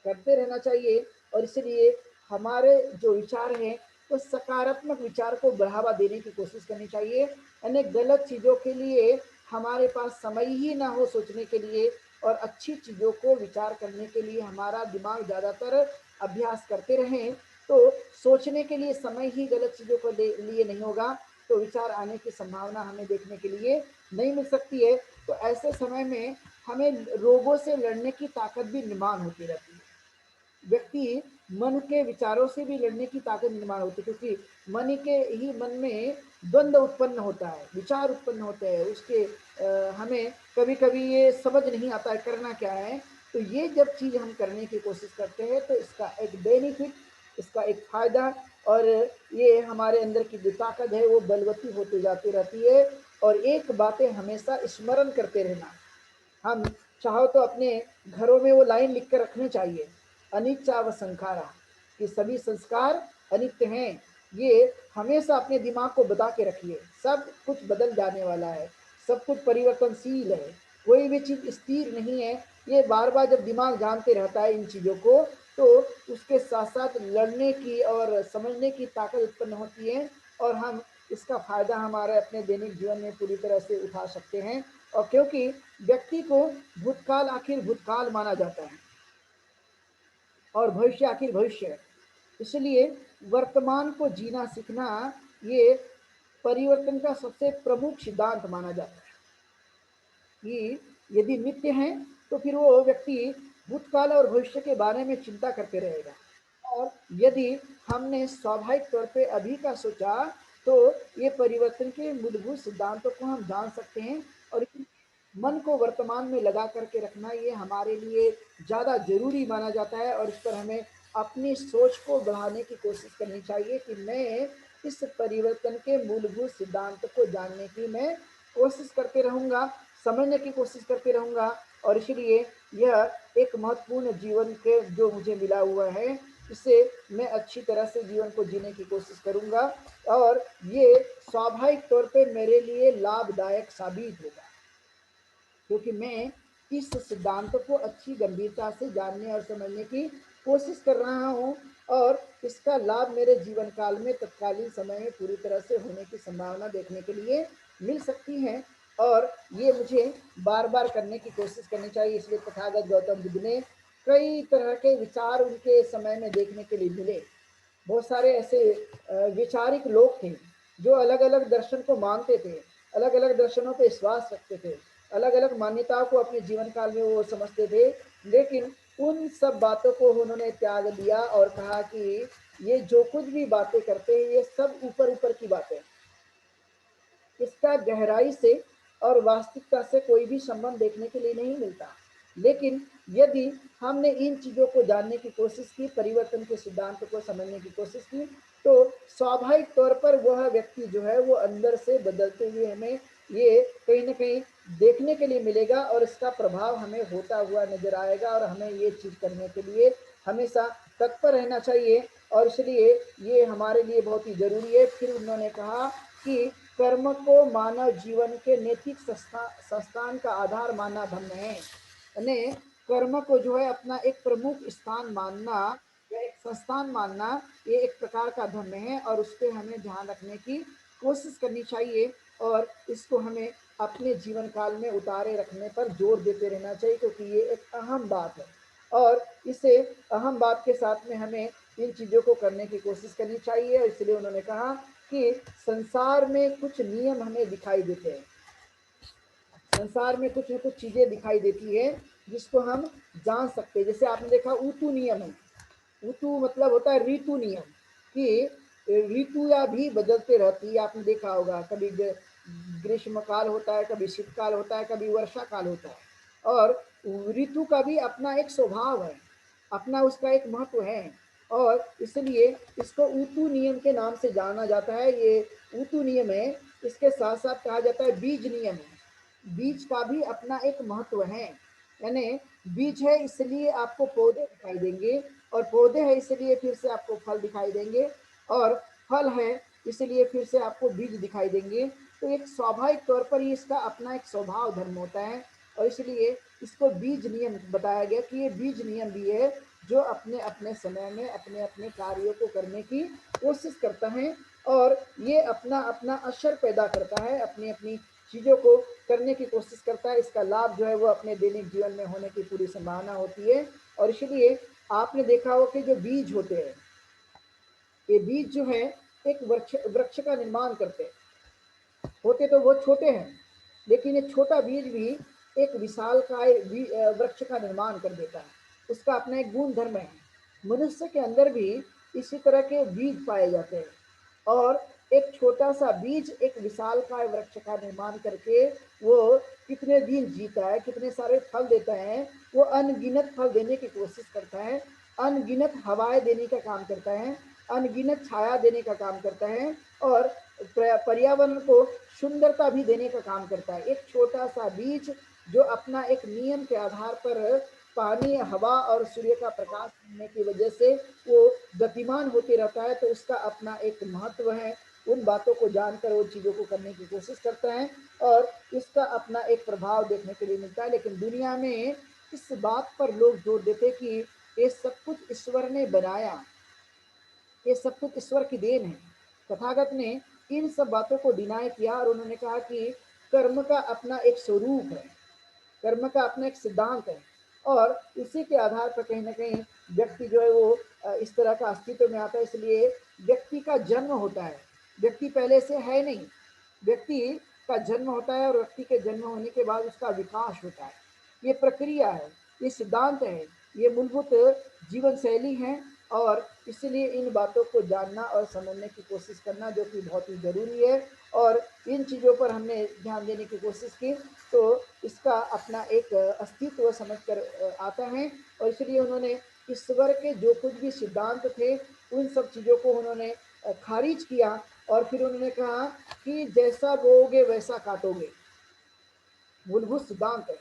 करते रहना चाहिए। और इसलिए हमारे जो विचार हैं तो सकारात्मक विचार को बढ़ावा देने की कोशिश करनी चाहिए। अनेक गलत चीज़ों के लिए हमारे पास समय ही ना हो सोचने के लिए, और अच्छी चीज़ों को विचार करने के लिए हमारा दिमाग ज़्यादातर अभ्यास करते रहें, तो सोचने के लिए समय ही गलत चीज़ों को लिए नहीं होगा, तो विचार आने की संभावना हमें देखने के लिए नहीं मिल सकती है। तो ऐसे समय में हमें रोगों से लड़ने की ताकत भी निर्माण होती रहती है। व्यक्ति मन के विचारों से भी लड़ने की ताकत निर्माण होती है, क्योंकि मन में द्वंद्व उत्पन्न होता है, विचार उत्पन्न होते हैं उसके। हमें कभी कभी ये समझ नहीं आता है करना क्या है। तो ये जब चीज़ हम करने की कोशिश करते हैं तो इसका एक बेनिफिट, इसका एक फायदा, और ये हमारे अंदर की जो ताकत है वो बलवती होती जाती रहती है। और एक बातें हमेशा स्मरण करते रहना, हम चाहो तो अपने घरों में वो लाइन लिख कर रखनी चाहिए, अनिच्चा व संखारा, कि सभी संस्कार अनित्य हैं। ये हमेशा अपने दिमाग को बता के रखिए, सब कुछ बदल जाने वाला है, सब कुछ परिवर्तनशील है, कोई भी चीज़ स्थिर नहीं है। ये बार बार जब दिमाग जानते रहता है इन चीज़ों को, तो उसके साथ साथ लड़ने की और समझने की ताकत उत्पन्न होती है, और हम इसका फायदा हमारे अपने दैनिक जीवन में पूरी तरह से उठा सकते हैं। और क्योंकि व्यक्ति को भूतकाल आखिर भूतकाल माना जाता है और भविष्य आखिर भविष्य है, इसलिए वर्तमान को जीना सीखना ये परिवर्तन का सबसे प्रमुख सिद्धांत माना जाता है। कि यदि नित्य है तो फिर वो व्यक्ति भूतकाल और भविष्य के बारे में चिंता करते रहेगा। और यदि हमने स्वाभाविक तौर पे अभी का सोचा, तो ये परिवर्तन के मूलभूत सिद्धांतों को हम जान सकते हैं। और मन को वर्तमान में लगा करके रखना ये हमारे लिए ज़्यादा ज़रूरी माना जाता है, और इस पर हमें अपनी सोच को बढ़ाने की कोशिश करनी चाहिए कि मैं इस परिवर्तन के मूलभूत सिद्धांत को जानने की मैं कोशिश करते रहूँगा, समझने की कोशिश करते रहूँगा। और इसलिए यह एक महत्वपूर्ण जीवन के जो मुझे मिला हुआ है, इससे मैं अच्छी तरह से जीवन को जीने की कोशिश करूँगा, और ये स्वाभाविक तौर पे मेरे लिए लाभदायक साबित होगा, क्योंकि मैं इस सिद्धांत को अच्छी गंभीरता से जानने और समझने की कोशिश कर रहा हूँ, और इसका लाभ मेरे जीवन काल में तत्कालीन समय में पूरी तरह से होने की संभावना देखने के लिए मिल सकती है। और ये मुझे बार बार करने की कोशिश करनी चाहिए। इसलिए तथागत गौतम बुद्ध ने कई तरह के विचार उनके समय में देखने के लिए मिले। बहुत सारे ऐसे वैचारिक लोग थे जो अलग अलग दर्शन को मानते थे, अलग अलग दर्शनों पर विश्वास रखते थे, अलग अलग मान्यताओं को अपने जीवन काल में वो समझते थे। लेकिन उन सब बातों को उन्होंने त्याग दिया और कहा कि ये जो कुछ भी बातें करते हैं ये सब ऊपर ऊपर की बातें, इसका गहराई से और वास्तविकता से कोई भी संबंध देखने के लिए नहीं मिलता। लेकिन यदि हमने इन चीज़ों को जानने की कोशिश की, परिवर्तन के सिद्धांत को समझने की कोशिश की, तो स्वाभाविक तौर पर वह व्यक्ति जो है वो अंदर से बदलते हुए हमें ये कहीं न कहीं देखने के लिए मिलेगा, और इसका प्रभाव हमें होता हुआ नज़र आएगा, और हमें ये चीज़ करने के लिए हमेशा तत्पर रहना चाहिए। और इसलिए ये हमारे लिए बहुत ही ज़रूरी है। फिर उन्होंने कहा कि कर्म को मानव जीवन के नैतिक संस्थान का आधार मानना धर्म है। यानी कर्म को जो है अपना एक प्रमुख स्थान मानना या एक संस्थान मानना, ये एक प्रकार का धर्म है, और उस पर हमें ध्यान रखने की कोशिश करनी चाहिए, और इसको हमें अपने जीवन काल में उतारे रखने पर जोर देते रहना चाहिए, क्योंकि ये एक अहम बात है। और इसे अहम बात के साथ में हमें इन चीज़ों को करने की कोशिश करनी चाहिए। इसलिए उन्होंने कहा कि संसार में कुछ नियम हमें दिखाई देते हैं, संसार में कुछ न कुछ चीज़ें दिखाई देती है जिसको हम जान सकते हैं। जैसे आपने देखा ऊतु नियम है, ऊतु मतलब होता है ऋतु नियम, कि ऋतु या भी बदलते रहती है। आपने देखा होगा कभी ग्रीष्म काल होता है, कभी शीतकाल होता है, कभी वर्षा काल होता है। और ऋतु का भी अपना एक स्वभाव है, अपना उसका एक महत्व है, और इसलिए इसको ऊतु नियम के नाम से जाना जाता है। ये ऊतु नियम है। इसके साथ साथ कहा जाता है बीज नियम है, बीज का भी अपना एक महत्व है। यानी बीज है इसलिए आपको पौधे दिखाई देंगे, और पौधे हैं इसलिए फिर से आपको फल दिखाई देंगे, और फल है इसलिए फिर से आपको बीज दिखाई देंगे। तो एक स्वाभाविक तौर पर ही इसका अपना एक स्वभाव धर्म होता है, और इसलिए इसको बीज नियम बताया गया कि ये बीज नियम भी है जो अपने अपने समय में अपने अपने कार्यों को करने की कोशिश करता है, और ये अपना अपना असर पैदा करता है, अपनी अपनी चीज़ों को करने की कोशिश करता है। इसका लाभ जो है वो अपने दैनिक जीवन में होने की पूरी संभावना होती है। और इसलिए आपने देखा हो कि जो बीज होते हैं, ये बीज जो है एक वृक्ष वृक्ष का निर्माण करते हैं। होते तो वो छोटे हैं, लेकिन ये छोटा बीज भी एक विशालकाय वृक्ष का निर्माण कर देता है। उसका अपना एक गुण धर्म है। मनुष्य के अंदर भी इसी तरह के बीज पाए जाते हैं, और एक छोटा सा बीज एक विशालकाय वृक्ष का निर्माण करके वो कितने दिन जीता है, कितने सारे फल देता है। वो अनगिनत फल देने की कोशिश करता है, अनगिनत हवाएं देने का काम करता है, अनगिनत छाया देने का काम करता है, और पर्यावरण को सुंदरता भी देने का काम करता है। एक छोटा सा बीज जो अपना एक नियम के आधार पर पानी, हवा और सूर्य का प्रकाश मिलने की वजह से वो गतिमान होते रहता है, तो उसका अपना एक महत्व है। उन बातों को जानकर वो चीज़ों को करने की कोशिश करता है, और इसका अपना एक प्रभाव देखने के लिए मिलता है। लेकिन दुनिया में इस बात पर लोग जोर देते कि ये सब कुछ ईश्वर ने बनाया, ये सब कुछ ईश्वर की देन है। तथागत ने इन सब बातों को डिनाई किया, और उन्होंने कहा कि कर्म का अपना एक स्वरूप है, कर्म का अपना एक सिद्धांत है, और उसी के आधार पर कहीं ना कहीं व्यक्ति जो है वो इस तरह का अस्तित्व में आता है। इसलिए व्यक्ति का जन्म होता है, व्यक्ति पहले से है नहीं, व्यक्ति का जन्म होता है, और व्यक्ति के जन्म होने के बाद उसका विकास होता है। ये प्रक्रिया है, ये सिद्धांत है, ये मूलभूत जीवन शैली है, और इसलिए इन बातों को जानना और समझने की कोशिश करना जो कि बहुत ही ज़रूरी है। और इन चीज़ों पर हमने ध्यान देने की कोशिश की, तो इसका अपना एक अस्तित्व समझ कर आता है। और इसलिए उन्होंने ईश्वर के जो कुछ भी सिद्धांत थे उन सब चीज़ों को उन्होंने खारिज किया, और फिर उन्होंने कहा कि जैसा बोओगे वैसा काटोगे। मूलभूत सिद्धांत है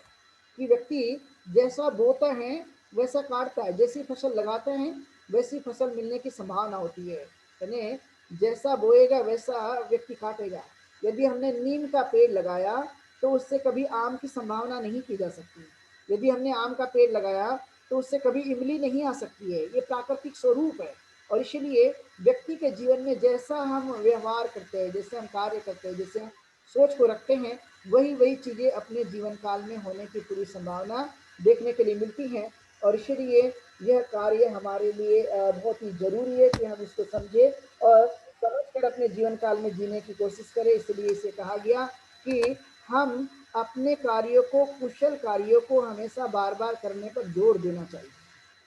कि व्यक्ति जैसा बोता है वैसा काटता है, जैसी फसल लगाते हैं वैसी फसल मिलने की संभावना होती है। यानी जैसा बोएगा वैसा व्यक्ति काटेगा। यदि हमने नीम का पेड़ लगाया तो उससे कभी आम की संभावना नहीं की जा सकती। यदि हमने आम का पेड़ लगाया तो उससे कभी इमली नहीं आ सकती है। ये प्राकृतिक स्वरूप है। और इसलिए व्यक्ति के जीवन में जैसा हम व्यवहार करते हैं, जैसे हम कार्य करते हैं, जैसे हम सोच को रखते हैं, वही वही चीज़ें अपने जीवन काल में होने की पूरी संभावना देखने के लिए मिलती हैं। और इसलिए यह कार्य हमारे लिए बहुत ही ज़रूरी है कि हम इसको समझें और समझ कर अपने जीवन काल में जीने की कोशिश करें। इसलिए इसे कहा गया कि हम अपने कार्यों को, कुशल कार्यों को हमेशा बार बार करने पर जोर देना चाहिए।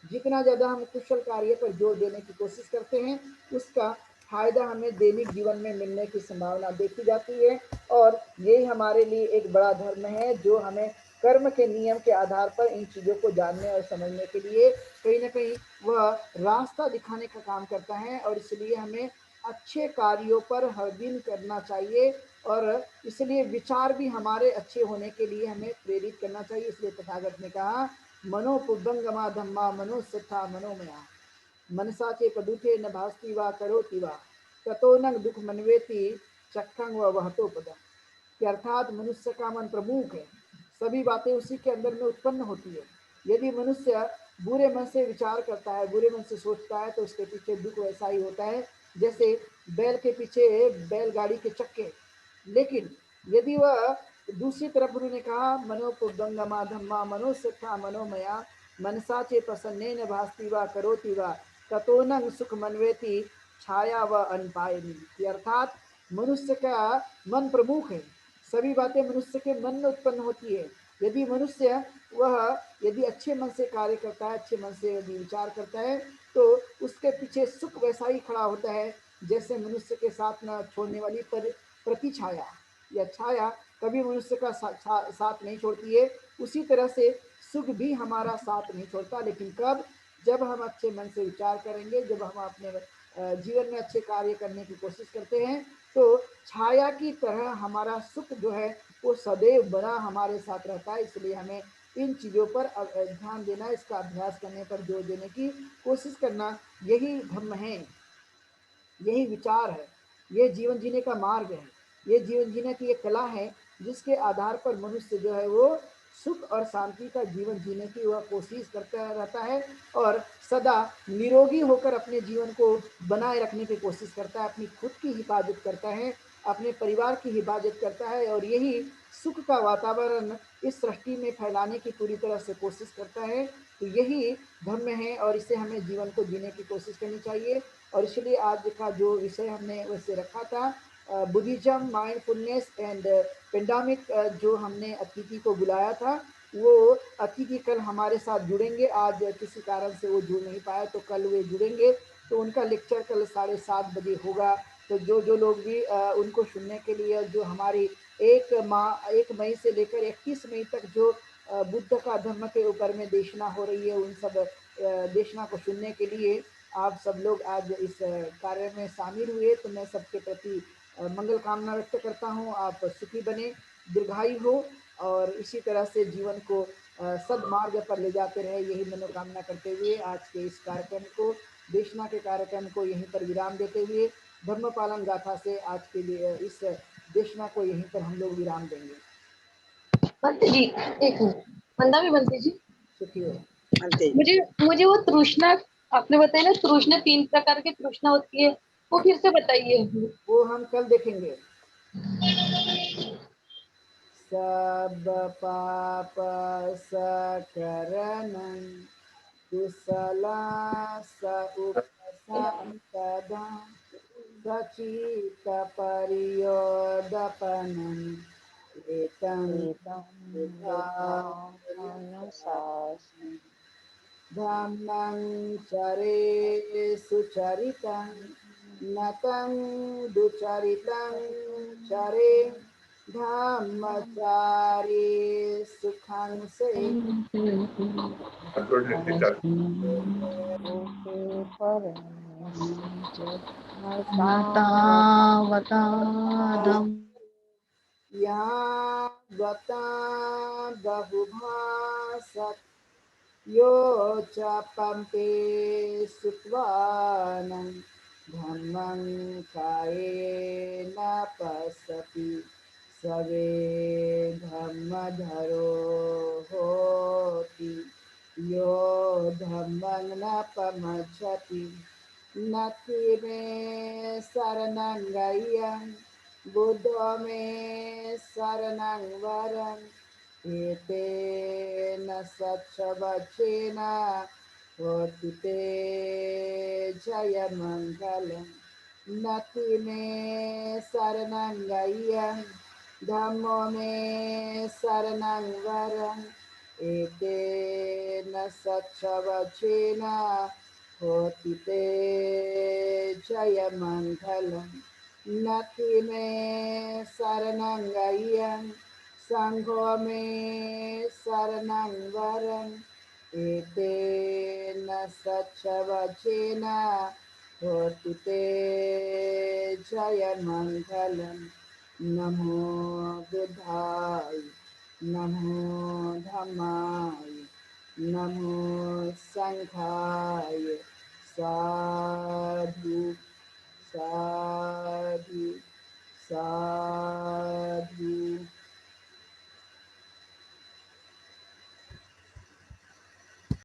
जितना ज़्यादा हम कुशल कार्य पर जोर देने की कोशिश करते हैं उसका फायदा हमें दैनिक जीवन में मिलने की संभावना देखी जाती है। और यही हमारे लिए एक बड़ा धर्म है जो हमें कर्म के नियम के आधार पर इन चीज़ों को जानने और समझने के लिए कहीं ना कहीं वह रास्ता दिखाने का काम करता है। और इसलिए हमें अच्छे कार्यों पर हर दिन करना चाहिए, और इसलिए विचार भी हमारे अच्छे होने के लिए हमें प्रेरित करना चाहिए। इसलिए तथागत ने कहा मनोपुब्बंगमा धम्मा मनोसत्था मनोमया मनसा चे पदुथे न भास्ति वा करोति वा ततो न दुख मनवेति चक्खं व वहतो पदम। कि अर्थात मनुष्य का मन प्रमुख है, सभी बातें उसी के अंदर में उत्पन्न होती है। यदि मनुष्य बुरे मन से विचार करता है, बुरे मन से सोचता है, तो उसके पीछे दुख वैसा ही होता है जैसे बैल के पीछे बैलगाड़ी के चक्के। लेकिन यदि वह दूसरी तरफ उन्होंने कहा मनोपुब्बंगमा धम्मा मनोसत्था मनोमया मनसा चे प्रसन्नेन भास्ति वा करोति वा ततो न सुख मनवेति छाया व अनपायनी। अर्थात मनुष्य का मन प्रमुख है, सभी बातें मनुष्य के मन में उत्पन्न होती है। यदि मनुष्य वह यदि अच्छे मन से कार्य करता है, अच्छे मन से यदि विचार करता है, तो उसके पीछे सुख वैसा ही खड़ा होता है जैसे मनुष्य के साथ न छोड़ने वाली प्रति छाया या छाया कभी मनुष्य का साथ नहीं छोड़ती है, उसी तरह से सुख भी हमारा साथ नहीं छोड़ता। लेकिन कब? जब हम अच्छे मन से विचार करेंगे, जब हम अपने जीवन में अच्छे कार्य करने की कोशिश करते हैं, तो छाया की तरह हमारा सुख जो है वो सदैव बना हमारे साथ रहता है। इसलिए हमें इन चीज़ों पर ध्यान देना, इसका अभ्यास करने पर जोर देने की कोशिश करना, यही धर्म है, यही विचार है, ये जीवन जीने का मार्ग है, ये जीवन जीने की एक कला है, जिसके आधार पर मनुष्य जो है वो सुख और शांति का जीवन जीने की वह कोशिश करता रहता है और सदा निरोगी होकर अपने जीवन को बनाए रखने की कोशिश करता है, अपनी खुद की हिफाजत करता है, अपने परिवार की हिफाजत करता है और यही सुख का वातावरण इस सृष्टि में फैलाने की पूरी तरह से कोशिश करता है। तो यही धर्म है और इसे हमें जीवन को जीने की कोशिश करनी चाहिए। और इसलिए आज का जो विषय हमने वैसे रखा था, बुद्धिज्म, माइंडफुलनेस एंड पेंडेमिक, जो हमने अतिथि को बुलाया था, वो अतिथि कल हमारे साथ जुड़ेंगे। आज किसी कारण से वो जुड़ नहीं पाया, तो कल वे जुड़ेंगे, तो उनका लेक्चर कल 7:30 बजे होगा। तो जो लोग भी उनको सुनने के लिए, जो हमारी 1 मई से लेकर 31 मई तक जो बुद्ध का धर्म के ऊपर में देशना हो रही है, उन सब देशना को सुनने के लिए आप सब लोग आज इस कार्य में शामिल हुए, तो मैं सबके प्रति मंगल कामना व्यक्त करता हूँ। आप सुखी बने, दीर्घायु हो और इसी तरह से जीवन को सदमार्ग पर ले जाते रहे, यही मनोकामना करते हुए आज के इस कार्यक्रम को, देशना के कार्यक्रम को यहीं पर विराम देते हुए, धर्म पालन गाथा से आज के लिए इस देशना को यहीं पर हम लोग विराम देंगे। बनते जी, एक मिनट, मंदा भी बनते जी, सुखी हो। मुझे वो तृष्णा आपने बताया ना, तृष्णा 3 प्रकार की तृष्णा होती है, वो फिर से बताइए। वो हम कल देखेंगे। सब पाप सकरणं कुशला स उपसंपदा सचित परियोदपनम् एतं धम्मं चरे सुचरितं नतं दुचरितं चरे धम्मचारी सुखं से यहाँ गता बहुभाषत यो च पंपे सुत्वानं धम्मं कायेन पश्यति सवे धम्मधरो होति यो धम्मं न पमच्छति नति मे शरणं गय्यं बुद्धो मे शरणं वरम् एतेन सच्चवचेन होति ते जयमङ्गलम् नति मे शरणं गय्यं धम्मो मे शरणं वरम् एतेन सच्चवचेन होति ते जयमङ्गलम् नति मे शरणं गय्यं संघो मे शरणं वरम् एतेन सच्चवचेन होति ते जयमङ्गलम् नमो बुद्धाय नमो धम्माय नमो संघाय साधु साधु साधु।